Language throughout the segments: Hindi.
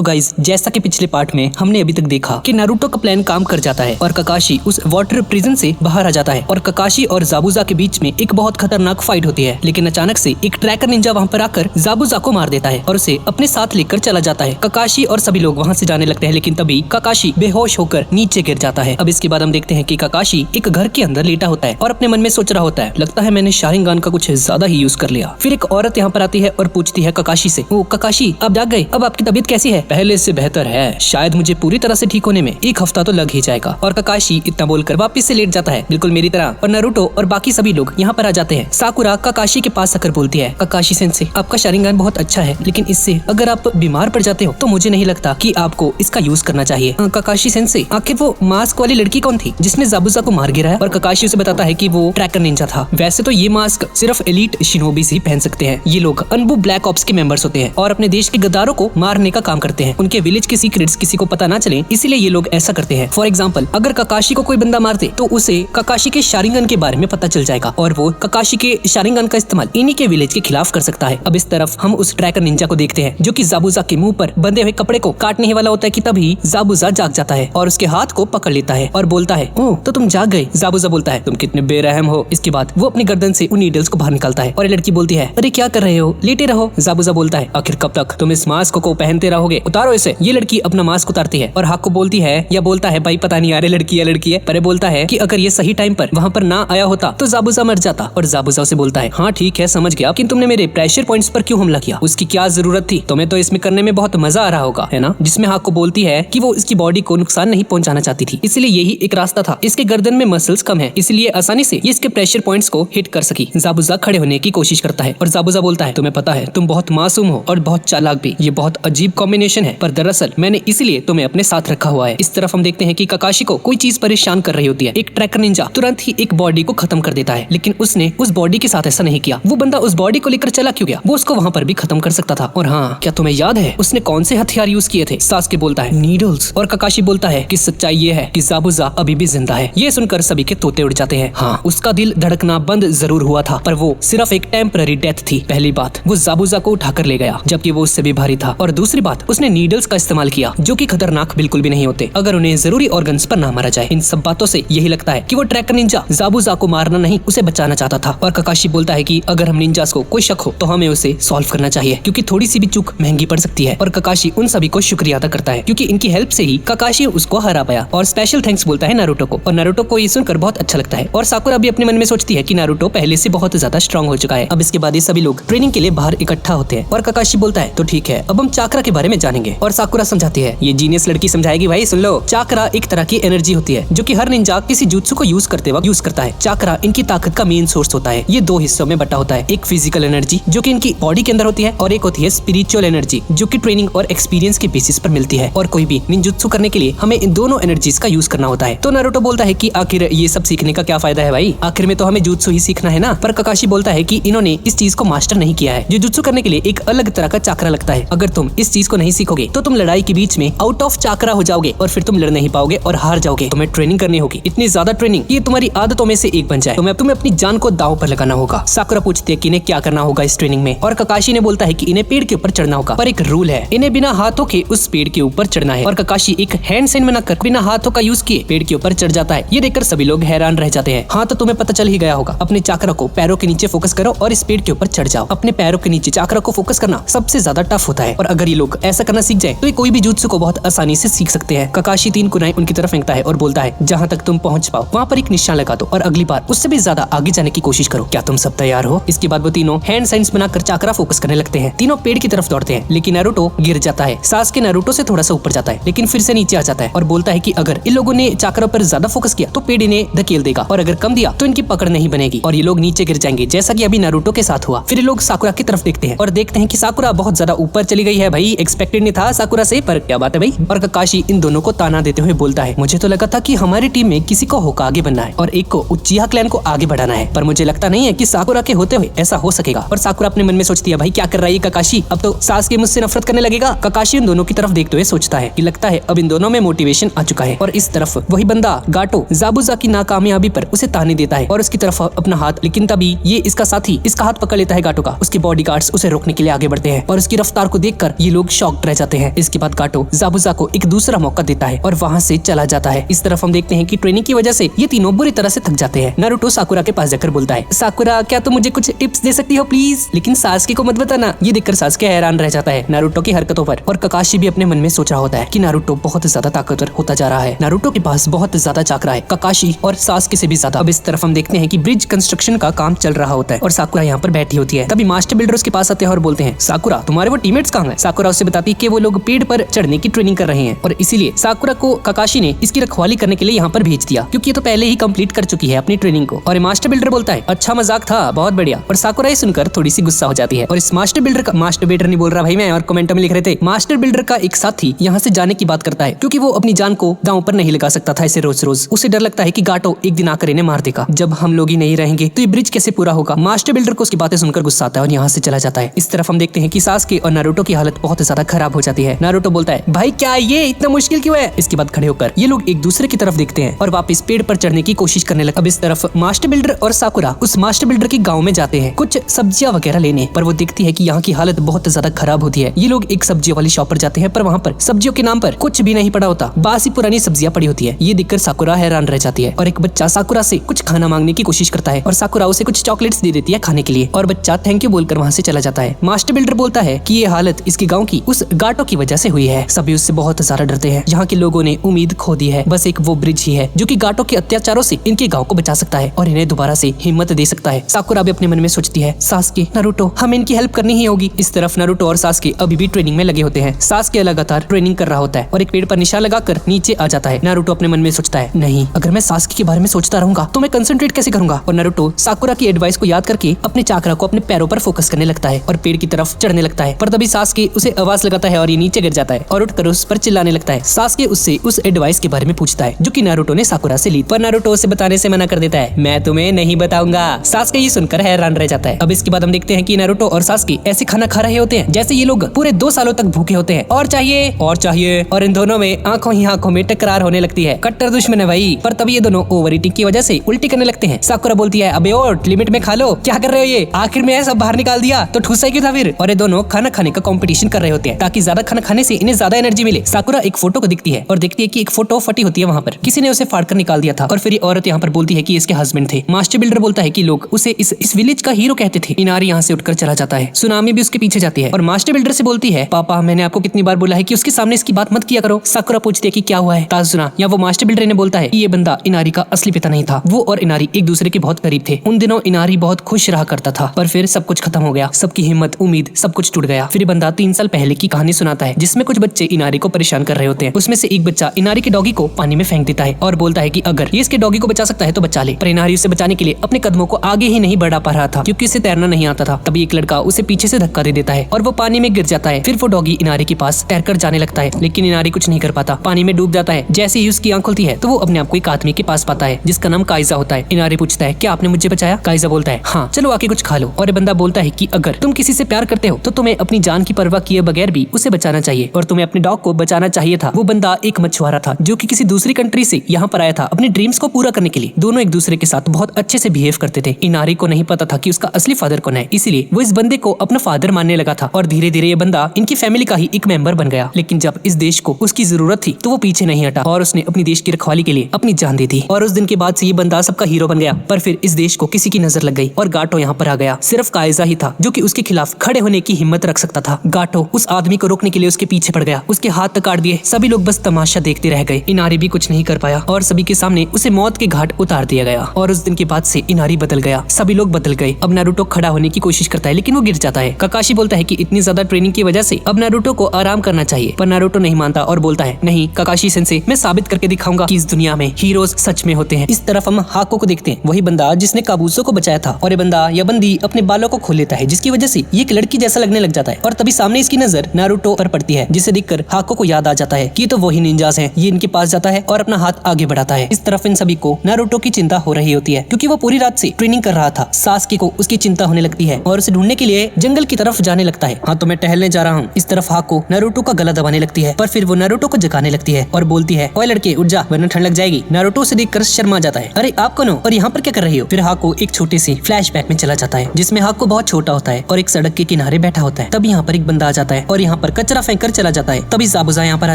तो गाइज, जैसा कि पिछले पार्ट में हमने अभी तक देखा कि नारुतो का प्लान काम कर जाता है और ककाशी उस वाटर प्रिजन से बाहर आ जाता है और ककाशी और जाबुजा के बीच में एक बहुत खतरनाक फाइट होती है। लेकिन अचानक से एक ट्रैकर निंजा वहाँ पर आकर जाबुजा को मार देता है और उसे अपने साथ लेकर चला जाता है। ककाशी और सभी लोग वहाँ से जाने लगते हैं, लेकिन तभी ककाशी बेहोश होकर नीचे गिर जाता है। अब इसके बाद हम देखते हैं कि ककाशी एक घर के अंदर लेटा होता है और अपने मन में सोच रहा होता है, लगता है मैंने शारिंगान का कुछ ज्यादा ही यूज कर लिया। फिर एक औरत यहाँ पर आती है और पूछती है ककाशी से, ओ ककाशी, आप जाग गए? अब आपकी तबीयत कैसी है? पहले से बेहतर है, शायद मुझे पूरी तरह से ठीक होने में 1 हफ्ता तो लग ही जाएगा। और ककाशी इतना बोलकर वापस से लेट जाता है, बिल्कुल मेरी तरह। और नारुतो और बाकी सभी लोग यहाँ पर आ जाते हैं। साकुरा ककाशी के पास आकर बोलती है, ककाशी सेंसे, आपका शारिंगान बहुत अच्छा है, लेकिन इससे अगर आप बीमार पड़ जाते हो तो मुझे नहीं लगता कि आपको इसका यूज करना चाहिए। ककाशी सेंसे, आखिर वो मास्क वाली लड़की कौन थी जिसने जाबुजा को मार गिराया? और ककाशी उसे बताता है कि वो ट्रैकर निंजा था। वैसे तो ये मास्क सिर्फ एलीट शिनोबीज ही पहन सकते हैं। ये लोग अनबू ब्लैक ऑप्स के मेंबर्स होते हैं और अपने देश के गद्दारों को मारने का काम करते हैं। उनके विलेज के सीक्रेट्स किसी को पता ना चले, इसीलिए ये लोग ऐसा करते हैं। फॉर एग्जाम्पल, अगर ककाशी को कोई बंदा मारते तो उसे ककाशी के शारिंगन के बारे में पता चल जाएगा और वो ककाशी के शारिंगन का इस्तेमाल इन्हीं के विलेज के खिलाफ कर सकता है। अब इस तरफ हम उस ट्रैकर निंजा को देखते हैं जो कि जाबुजा के मुंह पर बंधे हुए कपड़े को काटने ही वाला होता है कि तभी जाबुजा जाग जाता है और उसके हाथ को पकड़ लेता है और बोलता है, ओह तो तुम जाग गए। जाबुजा बोलता है, तुम कितने बेरहम हो। इसके बाद वो अपनी गर्दन से उन नीडल्स को बाहर निकालता है और ये लड़की बोलती है, अरे क्या कर रहे हो, लेटे रहो। जाबुजा बोलता है, आखिर कब तक तुम इस मास्क को पहनते रहोगे, उतारो इसे। ये लड़की अपना मास्क उतारती है और हाक को बोलती है या बोलता है, भाई पता नहीं, अरे लड़की है। पर बोलता है कि अगर ये सही टाइम पर वहाँ पर ना आया होता तो जाबुजा मर जाता। और जाबुजा उसे बोलता है, हाँ ठीक है समझ गया, लेकिन तुमने मेरे प्रेशर पॉइंट्स पर क्यों हमला किया? उसकी क्या जरूरत थी? तुम्हें तो इसमें करने में बहुत मजा आ रहा होगा, है ना? जिसमें हाक को बोलती है कि वो इसकी बॉडी को नुकसान नहीं पहुंचाना चाहती थी, इसलिए यही एक रास्ता था। इसके गर्दन में मसल्स कम है, इसलिए आसानी से ये इसके प्रेशर पॉइंट्स को हिट कर सकी। जाबुजा खड़े होने की कोशिश करता है और जाबुजा बोलता है, तुम्हें पता है तुम बहुत मासूम हो और बहुत चालाक भी। ये बहुत अजीब कॉम्बिनेशन है, पर दरअसल मैंने इसलिए तुम्हें अपने साथ रखा हुआ है। इस तरफ हम देखते हैं कि ककाशी को कोई चीज परेशान कर रही होती है। एक ट्रैकर निंजा तुरंत ही एक बॉडी को खत्म कर देता है, लेकिन उसने उस बॉडी के साथ ऐसा नहीं किया। वो बंदा उस बॉडी को लेकर चला क्यों गया? वो उसको वहाँ पर भी खत्म कर सकता था। और हाँ, क्या तुम्हें याद है उसने कौन से हथियार यूज किए थे? सास्के बोलता है, नीडल्स। और ककाशी बोलता है कि सच्चाई ये है कि जाबुजा अभी भी जिंदा है। ये सुनकर सभी के तोते उड़ जाते हैं। हाँ, उसका दिल धड़कना बंद जरूर हुआ था, पर वो सिर्फ एक टेम्पररी डेथ थी। पहली बात, वो जाबुजा को उठाकर ले गया जबकि वो उससे भी भारी था, और दूसरी बात, उसने नीडल्स का इस्तेमाल किया जो कि खतरनाक बिल्कुल भी नहीं होते अगर उन्हें जरूरी ऑर्गन्स पर ना मारा जाए। इन सब बातों से यही लगता है कि वो ट्रैकर निंजा जाबुजा को मारना नहीं, उसे बचाना चाहता था। और ककाशी बोलता है कि अगर हम निंजास को कोई शक हो तो हमें उसे सॉल्व करना चाहिए, क्योंकि थोड़ी सी भी चूक महंगी पड़ सकती है। और ककाशी उन सभी को शुक्रिया अदा करता है क्योंकि इनकी हेल्प से ही ककाशी उसको हरा पाया, और स्पेशल थैंक्स बोलता है नारुतो को। और नारुतो को ये सुनकर बहुत अच्छा लगता है। और साकुरा भी अपने मन में सोचती है कि नारुतो पहले से बहुत ज्यादा स्ट्रांग हो चुका है। अब इसके बाद ये सभी लोग ट्रेनिंग के लिए बाहर इकट्ठा होते हैं और ककाशी बोलता है, तो ठीक है, अब हम चाकरा के बारे में जानेंगे। और साकुरा समझाती है, ये जीनियस लड़की समझाएगी, भाई सुन लो। चाकरा एक तरह की एनर्जी होती है जो कि हर निंजा किसी जुत्सु को यूज करते वक्त यूज करता है। चाकरा इनकी ताकत का मेन सोर्स होता है। ये 2 हिस्सों में बटा होता है, एक फिजिकल एनर्जी जो कि इनकी बॉडी के अंदर होती है और एक होती है स्पिरिचुअल एनर्जी जो कि ट्रेनिंग और एक्सपीरियंस के बेसिस पर मिलती है। और कोई भी निंजुत्सु करने के लिए हमें इन दोनों एनर्जीज का यूज करना होता है। तो नारुतो बोलता है कि आखिर ये सब सीखने का क्या फायदा है भाई, आखिर में तो हमें जुत्सु ही सीखना है ना। पर ककाशी बोलता है कि इन्होंने इस चीज को मास्टर नहीं किया है। जुत्सु करने के लिए एक अलग तरह का चाकरा लगता है। अगर तुम इस चीज को नहीं सीखोगे तो तुम लड़ाई के बीच में आउट ऑफ चाकरा हो जाओगे और फिर तुम लड़ नहीं पाओगे और हार जाओगे। तुम्हें ट्रेनिंग करनी होगी, इतनी ज्यादा ट्रेनिंग ये तुम्हारी आदतों में से एक बन जाए। तुम्हें अपनी जान को दांव पर लगाना होगा। साकुरा पूछती है कि इन्हें क्या करना होगा इस ट्रेनिंग में, और ककाशी ने बोलता है कि इन्हें पेड़ के ऊपर चढ़ना होगा, पर एक रूल है, इन्हें बिना हाथों के उस पेड़ के ऊपर चढ़ना है। और ककाशी एक हैंड साइन बनाकर बिना हाथों का यूज किए पेड़ के ऊपर चढ़ जाता है। ये देखकर सभी लोग हैरान रह जाते हैं। हाँ, तो तुम्हें पता चल ही गया होगा। अपने चाकरा को पैरों के नीचे फोकस करो और इस पेड़ के ऊपर चढ़ जाओ। अपने पैरों के नीचे चाकरा को फोकस करना सबसे ज्यादा टफ होता है, और अगर ये लोग ऐसा करना सीख जाए तो ये कोई भी जुत्सु को बहुत आसानी से सीख सकते हैं। ककाशी 3 कुनाएं उनकी तरफ फेंकता है और बोलता है, जहाँ तक तुम पहुँच पाओ वहाँ पर एक निशान लगा दो और अगली बार उससे भी ज्यादा आगे जाने की कोशिश करो। क्या तुम सब तैयार हो? इसके बाद वो तीनों हैंड साइंस बनाकर चाकरा फोकस करने लगते हैं। तीनों पेड़ की तरफ दौड़ते हैं, लेकिन नारुतो गिर जाता है। सास्के नारुतो से थोड़ा सा ऊपर जाता है, लेकिन फिर से नीचे आ जाता है और बोलता है कि अगर इन लोगों ने चाकरा पर ज्यादा फोकस किया तो पेड़ इन्हें धकेल देगा, और अगर कम दिया तो इनकी पकड़ नहीं बनेगी और ये लोग नीचे गिर जाएंगे, जैसा कि अभी नारुतो के साथ हुआ। फिर ये लोग साकुरा की तरफ देखते हैं और देखते हैं कि साकुरा बहुत ज्यादा ऊपर चली गई है। भाई एक्सपेक्टेड नहीं था साकुरा से, पर क्या बात है भाई। और ककाशी इन दोनों को ताना देते हुए बोलता है, मुझे तो लगा था कि हमारी टीम में किसी को होकागे बनना है और एक को उचिहा क्लैन को आगे बढ़ाना है, पर मुझे लगता नहीं है कि साकुरा के होते हुए ऐसा हो सकेगा। और साकुरा अपने मन में सोचती है, भाई क्या कर रहा है ककाशी, अब तो सास्के मुझसे नफरत करने लगेगा। ककाशी इन दोनों की तरफ देखते हुए सोचता है कि लगता है अब इन दोनों में मोटिवेशन आ चुका है। और इस तरफ वही बंदा गाटो जाबुजा की नाकामयाबी पर उसे ताने देता है और उसकी तरफ अपना हाथ, लेकिन तभी ये इसका साथी इसका हाथ पकड़ लेता है गाटो का। उसके बॉडीगार्ड्स उसे रोकने के लिए आगे बढ़ते हैं और उसकी रफ्तार को देखकर ये लोग शॉक्ड रह जाते हैं। इसके बाद गाटो ज़ाबुज़ा को एक दूसरा मौका देता है और वहाँ से चला जाता है। इस तरफ हम देखते हैं कि ट्रेनिंग की वजह से ये तीनों बुरी तरह से थक जाते हैं। नारुतो साकुरा के पास जाकर बोलता है, साकुरा क्या तुम मुझे कुछ टिप्स दे सकती हो प्लीज, लेकिन सासुके को मत बताना। ये देखकर सासुके हैरान रह जाता है नारुतो की हरकतों पर, और ककाशी भी अपने मन में सोच रहा होता है कि नारुतो बहुत ज्यादा ताकतवर होता जा रहा है। नारुतो के पास बहुत ज्यादा चाकरा है, ककाशी और सासुके से भी ज्यादा। अब इस तरफ हम देखते हैं कि ब्रिज कंस्ट्रक्शन का काम चल रहा होता है और साकुरा यहाँ पर बैठी होती है। तभी मास्टर बिल्डर उसके पास आते हैं और बोलते हैं, साकुरा तुम्हारे वो टीममेट्स कहाँ हैं? साकुरा उससे बताती है कि वो लोग पेड़ पर चढ़ने की ट्रेनिंग कर रहे हैं और इसीलिए साकुरा को ककाशी ने इसकी रखवाली करने के लिए यहाँ पर भेज दिया, क्योंकि ये तो पहले ही कंप्लीट कर चुकी है अपनी ट्रेनिंग को। और मास्टर बिल्डर बोलता है, अच्छा मजाक था, बहुत बढ़िया। और साकुरा ये सुनकर थोड़ी सी गुस्सा हो जाती है और इस मास्टर बिल्डर नहीं बोल रहा भाई मैं, और कमेंट में लिख रहे थे मास्टर बिल्डर का एक साथी यहाँ से जाने की बात करता है, क्योंकि वो अपनी जान को दांव पर नहीं लगा सकता था ऐसे रोज रोज। उसे डर लगता है कि गाटो एक दिन आकर इन्हें मार देगा। जब हम लोग ही नहीं रहेंगे तो ये ब्रिज कैसे पूरा होगा। मास्टर बिल्डर को उसकी बातें सुनकर गुस्सा आता है और यहाँ से चला जाता है। इस तरफ हम देखते हैं कि सासुके और नारुतो की हालत बहुत ज्यादा खराब हो जाती है। नारुतो बोलता है, भाई क्या ये इतना मुश्किल क्यों है? इसके बाद खड़े होकर ये लोग एक दूसरे की तरफ देखते हैं और वापस पेड़ पर चढ़ने की कोशिश करने लगे। अब इस तरफ मास्टर बिल्डर और साकुरा उस मास्टर बिल्डर के गाँव में जाते हैं कुछ सब्जियां वगैरह लेने, पर वो देखती है कि यहाँ की हालत बहुत ज्यादा खराब होती है। ये लोग एक सब्जियों वाली शॉप पर जाते हैं, पर वहाँ पर सब्जियों के नाम पर कुछ भी नहीं पड़ा होता, बासी पुरानी सब्जियां पड़ी होती है। ये देखकर साकुरा हैरान रह जाती है और एक बच्चा साकुरा से कुछ खाना मांगने की कोशिश करता है और साकुरा उसे कुछ चॉकलेट्स दे देती है खाने के लिए और बच्चा थैंक यू बोलकर वहाँ से चला जाता है। मास्टर बिल्डर बोलता है कि ये हालत इसके गाँव की उस गाटो की वजह से हुई है। सभी उससे बहुत ज्यादा डरते हैं। यहाँ के लोगों ने उम्मीद खो दी है। बस एक वो ब्रिज ही है जो कि गाटो के अत्याचारों से इनके गाँव को बचा सकता है और इन्हें दोबारा से हिम्मत दे सकता है। साकुरा भी अपने मन में सोचती है, सासुके नारुतो हमें इनकी हेल्प करनी ही होगी। इस तरफ नारुतो और सासुके अभी भी ट्रेनिंग में लगे होते हैं। सासुके लगातार ट्रेनिंग कर रहा होता है और एक पेड़ पर निशान लगाकर नीचे आ जाता है। नारुतो अपने मन में सोचता है, नहीं अगर मैं सासुके के बारे में सोचता रहूंगा तो मैं कंसंट्रेट कैसे करूंगा। और नारुतो साकुरा की एडवाइस को याद करके अपने चाकरा को अपने पैरों पर फोकस करने लगता है और पेड़ की तरफ चढ़ने लगता है। पर तभी सासुके उसे आवाज लगाता है और ये नीचे गिर जाता है और उठकर उस पर चिल्लाने लगता है। सासुके उससे उस एडवाइस के बारे में पूछता है जो कि नारुतो ने साकुरा से ली, पर नारुतो उसे बताने से मना कर देता है, मैं तुम्हें नहीं बताऊंगा। सासुके ये सुनकर हैरान रह जाता है। अब इसके बाद हम देखते हैं कि नारुतो और सासुके ऐसे खाना खा रहे होते हैं जैसे ये लोग पूरे 2 सालों तक भूखे होते हैं। और चाहिए और चाहिए, और इन दोनों में आंखों ही आंखों में टकरार होने लगती है। कट्टर दुश्मन है भाई। पर तभी ये दोनों ओवर ईटिंग की वजह से उल्टी करने लगते हैं। साकुरा बोलती है, अबे और लिमिट में खा लो, क्या कर रहे हो ये? आखिर में सब बाहर निकाल दिया तो ठूसा क्यों था फिर? और ये दोनों खाना खाने का कंपटीशन कर रहे होते हैं ताकि ज्यादा खाना खाने से इन्हें ज्यादा एनर्जी मिले। साकुरा एक फोटो को दिखती है और देखती है कि एक फोटो फटी होती है, वहाँ पर किसी ने उसे फाड़ कर निकाल दिया था। और फिर ये औरत यहाँ पर बोलती है कि इसके हस्बैंड थे। मास्टर बिल्डर बोलता है कि लोग उसे इस विलेज का हीरो कहते थे। इनारी यहाँ से उठकर चला जाता है। सुनामी भी उसके पीछे जाती है और मास्टर बिल्डर से बोलती है, पापा मैंने आपको कितनी बार बोला है कि उसके सामने इसकी बात मत किया करो। साकुरा पूछती है कि क्या हुआ है ताजुना। या वो मास्टर बिल्डर ने बोलता है कि ये बंदा इनारी का असली पिता नहीं था। वो और इनारी एक दूसरे के बहुत करीब थे। उन दिनों इनारी बहुत खुश रहा करता था, पर फिर सब कुछ खत्म हो गया। सबकी हिम्मत उम्मीद सब कुछ टूट गया। फिर बंदा 3 साल पहले की कहानी सुनाता है जिसमें कुछ बच्चे इनारी को परेशान कर रहे होते हैं। उसमें से एक बच्चा इनारी के डॉगी को पानी में फेंक देता है और बोलता है कि अगर ये इसके डॉगी को बचा सकता है तो बचा ले। पर इनारी उसे बचाने के लिए अपने कदमों को आगे ही नहीं बढ़ा पा रहा था क्योंकि उसे तैरना नहीं आता था। तभी एक लड़का उसे पीछे से धक्का दे देता है और वो पानी में गिर जाता है। फिर वो डॉगी इनारी के पास तैरकर जाने लगता है, लेकिन इनारी कुछ नहीं कर पाता, पानी में डूब जाता है। जैसे ही उसकी आंख खुलती है तो वो अपने आप को एक आदमी के पास पाता है जिसका नाम काइजा होता है। इनारी पूछता है, क्या आपने मुझे बचाया? काइजा बोलता है, हाँ चलो आके कुछ खा लो। और बंदा बोलता है कि अगर तुम किसी से प्यार करते हो तो तुम्हें अपनी जान की परवाह किए बगैर भी उसे बचाना चाहिए और तुम्हें अपने डॉग को बचाना चाहिए था। वो बंदा एक मछुआरा था जो कि किसी दूसरी कंट्री से यहाँ पर आया था अपने ड्रीम्स को पूरा करने के लिए। दोनों एक दूसरे के साथ बहुत अच्छे से बिहेव करते थे। इनारी को नहीं पता था कि उसका असली फादर कौन है, इसलिए वो इस बंदे को अपना फादर मानने लगा था और धीरे धीरे ये बंदा इनकी फैमिली का ही एक मेंबर बन गया। लेकिन जब इस देश को उसकी जरूरत थी तो वो पीछे नहीं हटा और उसने अपनी देश की रखवाली के लिए अपनी जान दे दी। और उस दिन के बाद से ये बंदा सबका हीरो बन गया। पर फिर इस देश को किसी की नजर लग गई और गाटो यहाँ पर आ गया। सिर्फ काइजा ही था जो कि उसके खिलाफ खड़े होने की हिम्मत रख सकता था। गाटो उस आदमी को रोकने के लिए उसके पीछे पड़ गया, उसके हाथ तक काट दिए। सभी लोग बस तमाशा देखते रह गए। इनारी भी कुछ नहीं कर पाया और सभी के सामने उसे मौत के घाट उतार दिया गया। और उस दिन के बाद से इनारी बदल गया, सभी लोग बदल गए। अब नारुतो खड़ा होने की कोशिश करता है लेकिन वो गिर जाता है। ककाशी बोलता है कि इतनी ज्यादा ट्रेनिंग की वजह से अब नारुतो को आराम करना चाहिए, पर नारुतो नहीं मानता और बोलता है, नहीं ककाशी सेंसे, मैं साबित करके दिखाऊंगा कि इस दुनिया में हीरोज सच में होते हैं। इस तरफ हम हाको को देखते हैं, वही बंदा जिसने काबूसो को बचाया था। और ये बंदा या बंदी अपने बालों को खोल लेता है जिसकी वजह से ये एक लड़की जैसा लगने लग जाता है। और तभी सामने इसकी नजर नारुतो पर पड़ती है जिसे देखकर हाको को याद आ जाता है कि तो वही निंजास हैं। ये इनके पास जाता है और अपना हाथ आगे बढ़ाता है। इस तरफ इन सभी को नारुतो की चिंता हो रही होती है क्योंकि वो पूरी रात से ट्रेनिंग कर रहा था। सासुके को उसकी चिंता होने लगती है और उसे ढूंढने के लिए जंगल की तरफ जाने लगता है। हाँ तो मैं टहलने जा रहा हूँ। इस तरफ हाको नारुतो का गला दबाने लगती है, पर फिर वो नारुतो को जगाने लगती है और बोलती है, ओए लड़के उठ जा वरना ठंड लग जाएगी। नारुतो से देखकर शर्मा जाता है, अरे आप कौन हो और यहाँ पर क्या कर रही हो? फिर हाको एक छोटे से फ्लैशबैक में चला जाता है जिसमें हाको बहुत छोटा होता है और एक सड़क के किनारे बैठा होता है। तब यहाँ पर एक बंदा आ जाता है और यहाँ पर कचरा फेंक कर चला जाता है। तभी ज़ाबुज़ा यहाँ पर आ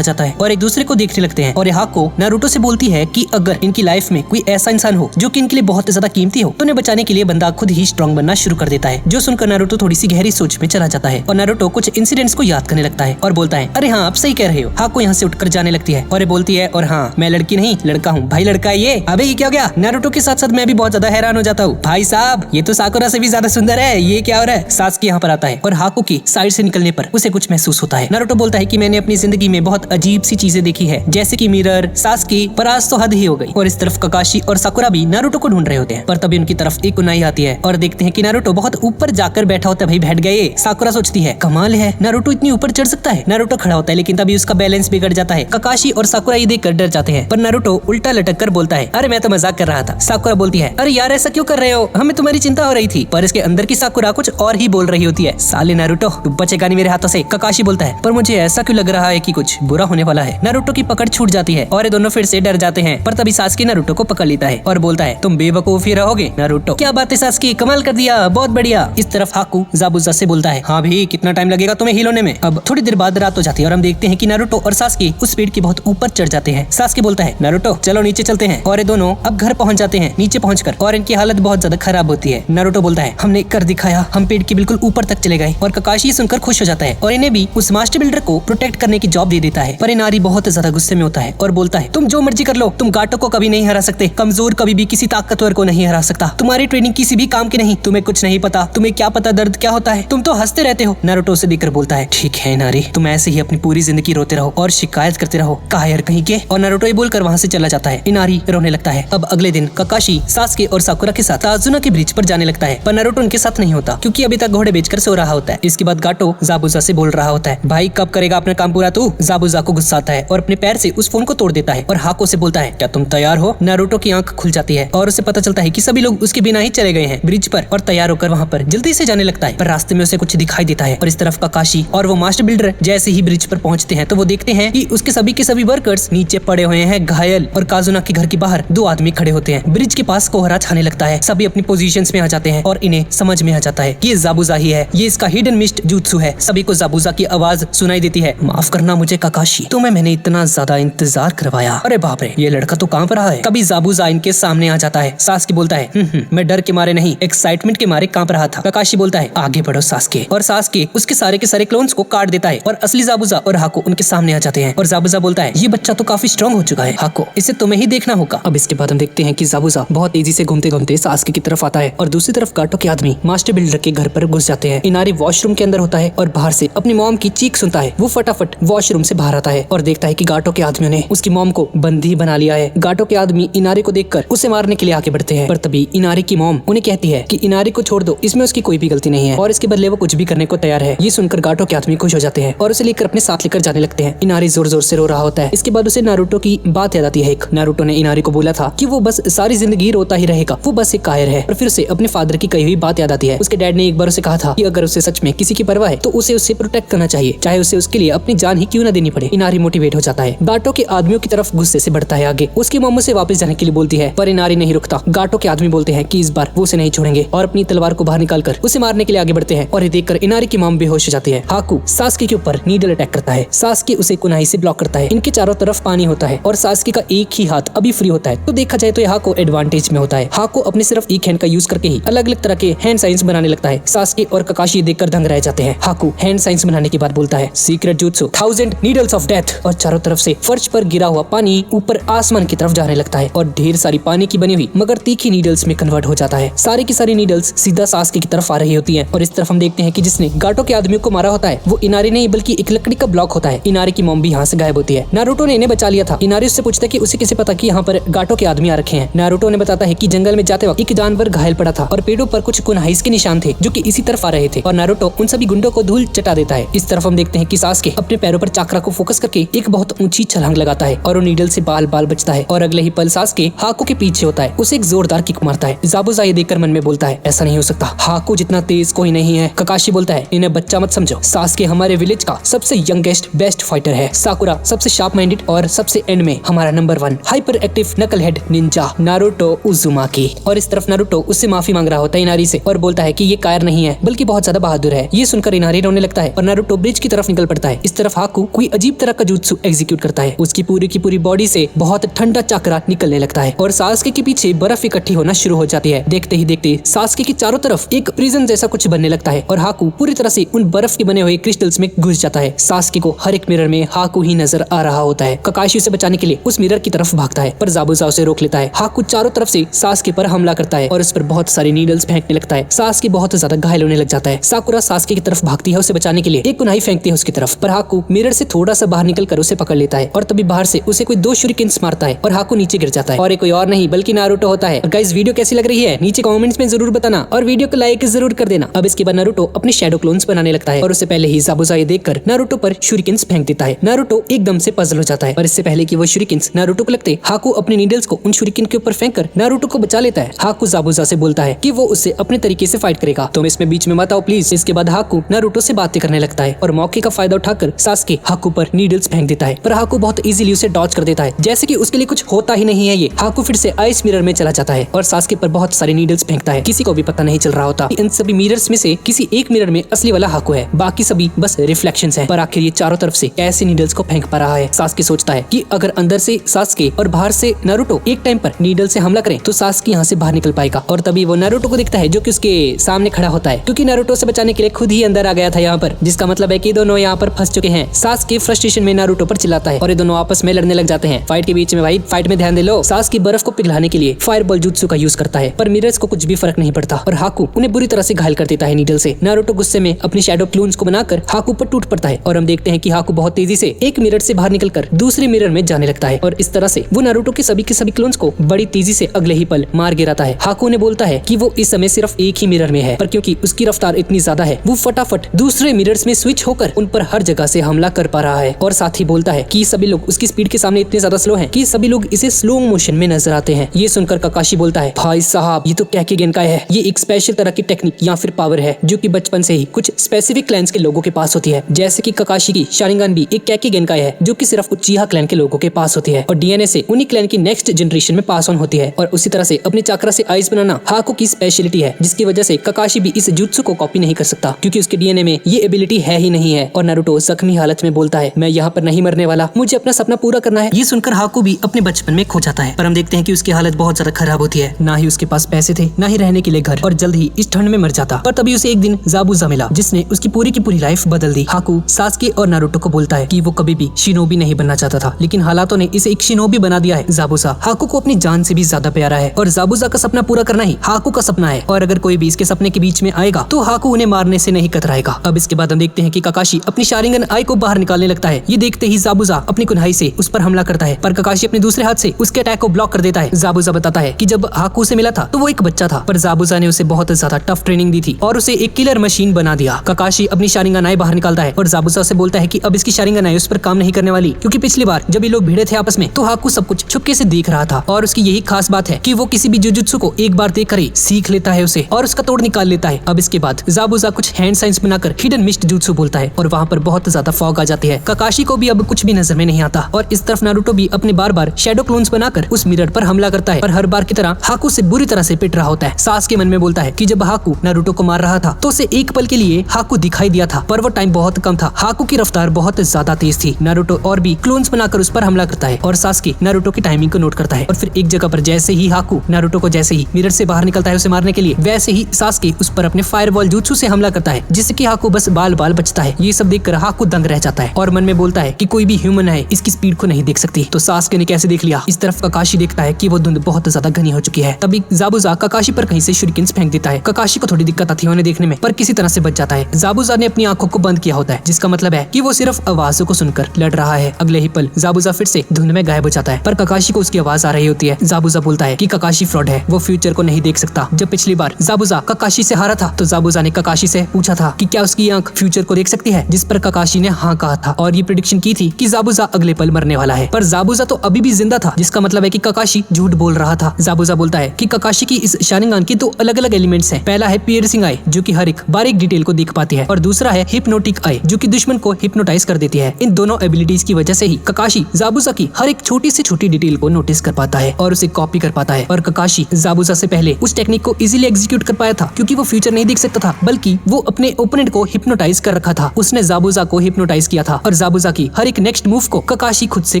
जाता है और एक दूसरे को देखने लगते हैं और हाको नारुतो से बोलती है कि अगर इनकी लाइफ में कोई ऐसा इंसान हो जो कि इनके लिए बहुत ज्यादा कीमती हो तो उन्हें बचाने के लिए बंदा खुद ही स्ट्रॉन्ग बनना शुरू कर देता है। जो सुनकर नारुतो थोड़ी सी गहरी सोच में चला जाता है और नारुतो कुछ इंसिडेंट्स को याद करने लगता है और बोलता है, अरे हाँ आप सही कह रहे हो। हाको यहाँ से उठकर जाने लगती है और ये बोलती है, और हाँ मैं लड़की नहीं लड़का हूँ। भाई लड़का है ये? अबे ये क्या हो गया? नारुतो के साथ साथ मैं भी बहुत ज्यादा हैरान हो जाता हूँ। भाई साहब ये तो साकुरा से भी ज्यादा सुंदर है, ये क्या हो रहा है? सासकी यहाँ पर आता है और हाको की साइड से निकलने पर उसे कुछ महसूस होता है। नारुतो बोलता है कि मैंने अपनी जिंदगी में बहुत अजीब सी चीजें देखी है, जैसे कि मिरर, सासकी, पर आज तो हद ही हो गई। और इस तरफ ककाशी और साकुरा भी नारुतो को ढूंढ रहे होते हैं, पर तभी उनकी तरफ एक कुनाई आती है और देखते हैं कि नारुतो बहुत ऊपर जाकर बैठा होता है। भाई बैठ गए। साकुरा सोचती है कमाल है, नारुतो इतनी ऊपर चढ़ सकता है। नारुतो खड़ा होता है लेकिन तभी उसका बैलेंस बिगड़ जाता है। ककाशी और साकुरा ये देखकर डर जाते हैं, पर नारुतो उल्टा लटक कर बोलता है, अरे मैं तो मजाक कर रहा था। साकुरा बोलती है, अरे यार ऐसा क्यों कर रहे हो, हमें तुम्हारी चिंता हो रही थी। पर इसके अंदर की साकुरा कुछ और ही बोल रही होती है, साले नारुतो तू बचेगा नहीं मेरे हाथों से। ककाशी बोलता है, पर मुझे ऐसा क्यों लग रहा है कि कुछ बुरा होने वाला है। नारुतो की पकड़ छूट जाती है और ये दोनों फिर से डर जाते हैं, पर तभी सासकी नारुतो को पकड़ लेता है और बोलता है, तुम बेवकूफ ही रहोगे। नारुतो, क्या बात है सासकी, कमाल कर दिया, बहुत बढ़िया। इस तरफ हाकू ज़ाबुज़ा से बोलता है, हाँ भी कितना टाइम लगेगा तुम्हें हील होने में। अब थोड़ी देर बाद रात हो जाती है और हम देखते हैं कि नारुतो और सासकी उस पेड़ के बहुत ऊपर चढ़ जाते हैं। सासकी बोलता है, नारुतो चलो नीचे चलते हैं। और ये दोनों अब घर पहुंच जाते हैं। नीचे पहुंचकर और इनकी हालत बहुत ज्यादा खराब होती है। नारुतो बोलता है, हमने कर दिखाया, हम पेड़ के बिल्कुल ऊपर तक चले गए। और ककाशी सुनकर खुश हो जाता है और इन्हें भी उस मास्टर बिल्डर को प्रोटेक्ट करने की जॉब दे देता है। पर इनारी बहुत ज्यादा गुस्से में होता है और बोलता है, तुम जो मर्जी कर लो, तुम गाटो को कभी नहीं हरा सकते। कमजोर कभी भी किसी ताकतवर को नहीं हरा सकता। तुम्हारी ट्रेनिंग किसी भी काम की नहीं, तुम्हें कुछ नहीं पता, तुम्हें क्या पता दर्द क्या होता है, तुम तो हंसते रहते हो। नारुतो उसे देखकर बोलता है, ठीक है नारी, तुम ऐसे ही अपनी पूरी जिंदगी रोते रहो और शिकायत करते रहो, कायर कहीं के। और नारुतो ये बोलकर वहाँ से चला जाता है। इनारी रोने लगता है। अब अगले दिन ककाशी सासके और साकुरा के साथ ताजुना के ब्रिज पर जाने लगता है, पर नारुतो उनके साथ नहीं होता क्योंकि अभी तक घोड़े बेचकर सो रहा होता है। इसके बाद गाटो ज़ाबुज़ा से बोल रहा होता है, भाई कब करेगा अपना काम पूरा तू? ज़ाबुज़ा को गुस्सा आता है और अपने पैर से उस फोन को तोड़ देता है और हाको से बोलता है, क्या तुम तैयार हो? नारुतो की आंख खुल जाती है और उसे पता चलता है कि सभी लोग उसके बिना ही चले गए हैं ब्रिज पर, और तैयार होकर वहाँ पर जल्दी से जाने लगता है। पर रास्ते में उसे कुछ दिखाई देता है और इस तरफ ककाशी और वो मास्टर बिल्डर जैसे ही ब्रिज पर पहुंचते हैं तो वो देखते हैं कि उसके सभी के सभी वर्कर्स नीचे पड़े हुए हैं घायल, और काजुना के घर के बाहर दो आदमी खड़े होते हैं। ब्रिज के पास कोहरा छाने लगता है। सभी अपनी पोजीशंस में आ जाते हैं और इन्हें समझ में आ जाता है कि ये ज़ाबुज़ा ही है, ये इसका हिडन मिस्ट जुत्सु है। सभी को ज़ाबुज़ा की आवाज सुनाई देती है, माफ करना मुझे ककाशी, तुम्हें मैंने इतना ज्यादा इंतजार करवाया। अरे बाप रे, ये लड़का तो कांप रहा है। तभी ज़ाबुज़ा इनके सामने आ जाता है। सासकी बोलता है, मैं डर के मारे नहीं, एक्साइटमेंट के मारे कांप रहा था। ककाशी बोलता है, आगे बढ़ो सासके। और सासके उसके सारे के सारे क्लोन्स को काट देता है और असली ज़ाबुज़ा और हाको उनके सामने आ जाते हैं। और ज़ाबुज़ा बोलता है, ये बच्चा तो काफी स्ट्रॉन्ग हो चुका है हाको, इसे तुम्हें ही देखना होगा। अब इसके बाद हम देखते हैं कि ज़ाबुज़ा बहुत तेजी से घूमते घूमते सासकी की तरफ आता है और दूसरी तरफ गाटो के आदमी मास्टर बिल्डर के घर पर घुस जाते हैं। इनारी वॉशरूम के अंदर होता है और बाहर से अपनी मॉम की चीख सुनता है। वो फटाफट वॉशरूम से बाहर आता है और देखता है कि गाटो के आदमियों ने उसकी मॉम को बंदी बना लिया है। गाटो के आदमी इनारी को देखकर उसे मारने के लिए आगे बढ़ते हैं, पर तभी इनारी की मॉम उन्हें कहती है कि इनारी को छोड़ दो, इसमें उसकी कोई भी गलती नहीं है और इसके बदले वो कुछ भी करने को तैयार है। ये सुनकर गाटो के आदमी खुश हो जाते हैं और उसे लेकर अपने साथ लेकर जाने लगते हैं। इनारी जोर जोर से रो रहा होता है। इसके बाद उसे नारुतो की बात याद आती है। नारुतो ने इनारी को बोला था कि वो बस सारी जिंदगी रोता ही रहेगा, वो बस एक कायर है। और फिर उसे अपने फादर की कही हुई बात याद आती है। उसके डैड ने एक बार उसे कहा था कि अगर उसे सच में किसी की परवाह है तो उसे उससे प्रोटेक्ट करना चाहिए, चाहे उसे उसके लिए अपनी जान ही क्यों न देनी पड़े। इनारी मोटिवेट हो जाता है। गाटो के आदमियों की तरफ गुस्से से बढ़ता है आगे। उसकी मॉम से वापस जाने के लिए बोलती है, पर इनारी नहीं रुकता। गाटो के आदमी बोलते हैं कि इस बार वो उसे नहीं छोड़ेंगे और अपनी तलवार को बाहर निकालकर उसे मारने के लिए आगे बढ़ते हैं। और ये देखकर इनारी की मॉम बेहोश हो जाती है। हाकू सासकी के ऊपर नीडल अटैक करता है। सासकी उसे कुनाई से ब्लॉक करता है। इनके चारों तरफ पानी होता है और सासकी का एक ही हाथ अभी फ्री होता है। तो देखा जाए तो यहाँ को एडवांटेज में होता है। हाको अपने सिर्फ एक हैंड का यूज करके ही अलग अलग तरह के हैंड साइंस बनाने लगता है। सासकी और ककाशी देखकर दंग रह जाते हैं। हाकू हैंड साइंस बनाने के बाद बोलता है, secret jutsu 1000 needles of death. और चारों तरफ से फर्श पर गिरा हुआ पानी ऊपर आसमान की तरफ जाने लगता है और ढेर सारी पानी की बनी हुई मगर तीखी नीडल्स में कन्वर्ट हो जाता है। सारी की सारी नीडल्स सीधा सासकी की तरफ आ रही होती हैं। और इस तरफ हम देखते हैं कि जिसने गाटो के आदमियों को मारा होता है वो इनारी नहीं बल्कि एक लकड़ी का ब्लॉक होता है। इनारी की मॉम भी यहाँ से गायब होती है। नारुतो ने इन्हें बचा लिया था। इनारी उससे पूछता है कि उसे कैसे पता कि यहाँ पर गाटो के आदमी आ रखे हैं। नारुतो ने बताता है कि जंगल में जाते वक्त एक जानवर घायल पड़ा था और पेड़ों पर कुछ कुनहाइस के निशान थे जो कि इसी तरफ आ रहे थे। और नारुतो उन सभी गुंडों को धूल चटा देता है। इस तरफ हम देखते हैं कि सासके अपने पैरों पर चाकरा को फोकस करके एक बहुत ऊंची छलांग लगाता है और वो नीडल से बाल बाल बचता है। और अगले ही पल सासके हाको के पीछे होता है, उसे एक जोरदार किक मारता है। ज़ाबुज़ा ये देखकर मन में बोलता है, ऐसा नहीं हो सकता, हाको जितना तेज कोई नहीं है। ककाशी बोलता है, इन्हें बच्चा मत समझो, सासके हमारे विलेज का सबसे यंगेस्ट बेस्ट फाइटर है। साकुरा सबसे शार्प माइंडेड और सबसे एंड में हमारा नंबर 1 हाइपर एक्टिव नकल हेड निंजा नारुतो उजुमाकी। और इस तरफ नारुतो उससे माफी मांग रहा होता है इनारी से और बोलता है कि ये कायर नहीं है बल्कि बहुत ज्यादा बहादुर है। ये सुनकर इनारी रोने लगता है और नारुतो नारुतो ब्रिज की तरफ निकल पड़ता है। इस तरफ हाकू कोई अजीब तरह का जुत्सु एग्जीक्यूट करता है। उसकी पूरी की पूरी बॉडी से बहुत ठंडा चक्रा निकलने लगता है और सास्के के पीछे बर्फ इकट्ठी होना शुरू हो जाती है। देखते ही देखते सास्के की चारों तरफ एक प्रिजन जैसा कुछ बनने लगता है और हाकू पूरी तरह से उन बर्फ के बने हुए क्रिस्टल्स में घुस जाता है। सास्के को हर एक मिरर में हाकू ही नजर आ रहा होता है। ककाशी उसे बचाने के लिए उस मिरर की तरफ भागता है पर ज़ाबुज़ा उसे रोक लेता है। हाकू चारों तरफ से सास्के पर हमला करता है और उस पर बहुत सारे नीडल्स फेंकने लगता है। सास्के बहुत ज्यादा घायल होने लग जाता है। साकुरा सास्के की तरफ भागती है उसे बचाने के लिए, एक कुनाई फेंकती है उसकी तरफ, पर हाकू मिरर से थोड़ा सा बाहर निकलकर उसे पकड़ लेता है और तभी बाहर से उसे कोई 2 शूरिकेन्स मारता है और हाकू नीचे गिर जाता है और ये कोई और नहीं बल्कि नारुतो होता है। गाइस वीडियो कैसी लग रही है नीचे कमेंट्स में जरूर बताना और वीडियो को लाइक जरूर कर देना। अब इसके बाद नारुतो अपने शैडो क्लोन्स बनाने लगता है और उससे पहले ही ज़ाबुज़ा ये देखकर नारुतो पर शूरिकेन्स फेंक देता है। नारुतो एकदम से पजल हो जाता है और इससे पहले कि वो शूरिकेन्स नारुतो को लगते, हाकू अपने नीडल्स को उन शूरिकेन के ऊपर फेंककर नारुतो को बचा लेता है। हाकू ज़ाबुज़ा से बोलता है कि वो उससे अपने तरीके से फाइट करेगा, तुम इसमें बीच में मत आओ प्लीज। इसके बाद हाकू नारुतो से बातें करने लगता है और मौके का फायदा उठाकर सास्के हाकू पर नीडल्स फेंक देता है पर हाकू बहुत इजीली उसे डॉज कर देता है जैसे कि उसके लिए कुछ होता ही नहीं है। ये हाकू फिर से आइस मिरर में चला जाता है और सास्के पर बहुत सारे नीडल्स फेंकता है। किसी को भी पता नहीं चल रहा होता इन सभी मिरर्स में से किसी एक मिरर में असली वाला हाकू है, बाकी सभी बस रिफ्लेक्शंस हैं। पर आखिर ये चारों तरफ से ऐसे नीडल्स को फेंक पा रहा है। सास्के सोचता है कि अगर अंदर से सास्के और बाहर से नारुतो एक टाइम पर नीडल से हमला करें तो सास्के यहाँ से बाहर निकल पाएगा और तभी वो नारुतो को दिखता है जो कि उसके सामने खड़ा होता है क्योंकि नारुतो से बचाने के लिए खुद ही अंदर आ गया था यहाँ पर, जिसका मतलब है कि दोनों यहाँ पर फंस चुके हैं। सास्के फ्रस्ट्रेशन में नारुतो पर चिल्लाता है और ये दोनों आपस में लड़ने लग जाते हैं। फाइट के बीच में भाई फाइट में ध्यान दे लो। सास्के बर्फ को पिघलाने के लिए फायरबॉल जुत्सु का यूज करता है पर मिरर्स को कुछ भी फर्क नहीं पड़ता और हाकू उन्हें बुरी तरह से घायल कर देता है नीडल से। नारुतो गुस्से में अपनी शैडो क्लोन्स को बनाकर हाकू पर टूट पड़ता है और हम देखते हैं कि हाकू बहुत तेजी से एक मिरर से बाहर निकलकर दूसरे मिरर में जाने लगता है और इस तरह से वो नारुतो के सभी क्लोन्स को बड़ी तेजी से अगले ही पल मार गिराता है। हाकू ने बोलता है कि वो इस समय सिर्फ एक ही मिरर में है पर क्योंकि उसकी रफ्तार इतनी ज्यादा है वो फटाफट दूसरे मिरर्स में स्विच होकर उन पर हर जगह से हमला कर पा रहा है और साथ ही बोलता है कि सभी लोग उसकी स्पीड के सामने इतने ज्यादा स्लो हैं कि सभी लोग इसे स्लो मोशन में नजर आते हैं। ये सुनकर ककाशी बोलता है भाई साहब ये तो कैकी गेनकाई है, ये एक स्पेशल तरह की टेक्निक या फिर पावर है जो कि बचपन से ही कुछ स्पेसिफिक क्लैंस के लोगों के पास होती है। जैसे कि ककाशी की शारिंगन भी एक कैकी गेनकाई है जो कि सिर्फ उचिहा क्लैन के लोगों के पास होती है और डीएनए से उन्हीं क्लैन की नेक्स्ट जनरेशन में पास ऑन होती है और उसी तरह से अपने चक्रा से आइस बनाना हाकू की स्पेशलिटी है जिसकी वजह से ककाशी भी इस जुत्सु को कॉपी नहीं कर सकता क्योंकि उसके डीएनए में ये एबिलिटी है ही नहीं है। और नारुतो जख्मी हालत में बोलता है मैं यहाँ पर नहीं मरने वाला, मुझे अपना सपना पूरा करना है। ये सुनकर हाकू भी अपने बचपन में खो जाता है पर हम देखते हैं कि उसकी हालत बहुत ज्यादा खराब होती है, ना ही उसके पास पैसे थे ना ही रहने के लिए घर और जल्द ही इस ठंड में मर जाता। पर तभी उसे एक दिन ज़ाबुज़ा मिला जिसने उसकी पूरी की पूरी लाइफ बदल दी। हाकू सास्के और नारुतो को बोलता है कि वो कभी भी शिनोबी नहीं बनना चाहता था लेकिन हालातों ने इसे एक शिनोबी बना दिया है। ज़ाबुज़ा हाकू को अपनी जान से भी ज्यादा प्यारा है और ज़ाबुज़ा का सपना पूरा करना ही हाकू का सपना है और अगर कोई भी इसके सपने के बीच में आएगा तो हाकू उन्हें मारने से नहीं कतराएगा। अब इसके बाद हम देखते हैं कि ककाशी अपनी शारिंगन आई को बाहर निकालने लगता है। ये देखते ही ज़ाबुज़ा अपनी कुन्हाई से उस पर हमला करता है पर ककाशी अपने दूसरे हाथ से उसके अटैक को ब्लॉक कर देता है। ज़ाबुज़ा बताता है कि जब हाकू से मिला था तो वो एक बच्चा था पर ज़ाबुज़ा ने उसे बहुत ज्यादा टफ ट्रेनिंग दी थी और उसे एक किलर मशीन बना दिया। ककाशी अपनी शारिंगन आई बाहर निकालता है और ज़ाबुज़ा से बोलता है कि अब इसकी शारिंगन आई उस पर काम नहीं करने वाली क्योंकि पिछली बार जब ये लोग भिड़े थे आपस में तो हाकू सब कुछ छुपके से देख रहा था और उसकी यही खास बात है कि वो किसी भी जुजुत्सु को एक बार देखकर ही सीख लेता है उसे और उसका तोड़ निकाल लेता है। अब इसके बाद ज़ाबुज़ा कुछ हैंड साइंस बनाकर हिडन मिस्ट जुत्सु बोलता है और वहाँ पर बहुत ज्यादा फॉग आ जाती है। ककाशी को भी अब कुछ भी नजर में नहीं आता और इस तरफ नारुतो भी अपने बार शैडो क्लोन्स बनाकर उस मिरर पर हमला करता है पर हर बार की तरह हाकू से बुरी तरह से पिट रहा होता है। सास्के मन में बोलता है कि जब हाकू नारुतो को मार रहा था तो उसे एक पल के लिए हाकू दिखाई दिया था पर वो टाइम बहुत कम था। हाकू की रफ्तार बहुत ज्यादा तेज थी। नारुतो और भी क्लोन्स बनाकर उस पर हमला करता है और सास्के नारुतो की टाइमिंग को नोट करता है और फिर एक जगह पर जैसे ही हाकू नारुतो को जैसे ही मिरर से बाहर निकलता है उसे मारने के लिए वैसे ही सास्के उस पर अपने फायरबॉल जुत्सु से हमला करता है जिससे कि हाकू बस बाल बचता है। ये सब देखकर हाकू दंग रह जाता है और मन में बोलता है कि कोई भी ह्यूमन है इसकी स्पीड को नहीं देख सकती। तो सास्के ने कैसे देख लिया। इस तरफ ककाशी देखता है कि वो धुंध बहुत ज्यादा घनी हो चुकी है। तभी ज़ाबुज़ा ककाशी पर कहीं से शूरिकेन्स फेंक देता है। ककाशी को थोड़ी दिक्कत आती है उन्हें देखने में पर किसी तरह से बच जाता है। ज़ाबुज़ा ने अपनी आंखों को बंद किया होता है जिसका मतलब है कि वो सिर्फ आवाजों को सुनकर लड़ रहा है। अगले ही पल ज़ाबुज़ा फिर से धुंध में गायब हो जाता है पर ककाशी को उसकी आवाज आ रही होती है। ज़ाबुज़ा बोलता है कि ककाशी फ्रॉड है, वो फ्यूचर को नहीं देख सकता। जब पिछली बार ज़ाबुज़ा ककाशी से हारा था तो ज़ाबुज़ा ने ककाशी से पूछा था कि क्या उसकी आंख फ्यूचर को देख सकती है, जिस पर ककाशी ने हाँ कहा था और ये प्रेडिक्शन की थी कि ज़ाबुज़ा अगले पल मरने वाला है। पर ज़ाबुज़ा तो अभी भी जिंदा था जिसका मतलब है कि ककाशी झूठ बोल रहा था। ज़ाबुज़ा बोलता है कि ककाशी की इस शारिंगन की दो अलग अलग एलिमेंट्स हैं। पहला है पियर्सिंग आई जो कि हर एक बारीक डिटेल को देख पाती है और दूसरा है हिप्नोटिक आई जो कि दुश्मन को हिप्नोटाइज कर देती है। इन दोनों एबिलिटीज की वजह से ही ककाशी ज़ाबुज़ा की हर एक छोटी से छोटी डिटेल को नोटिस कर पाता है और उसे कॉपी कर पाता है। और ककाशी ज़ाबुज़ा से पहले उस टेक्निक को इजीली एग्जीक्यूट कर पाया था क्योंकि वो फ्यूचर नहीं देख सकता था बल्कि वो अपने ओपोनेंट को हिप्नोटाइज कर रखा था उसने जाबुजा को हिप्नोटाइज किया था और जाबुजा की हर एक नेक्स्ट मूव को ककाशी खुद से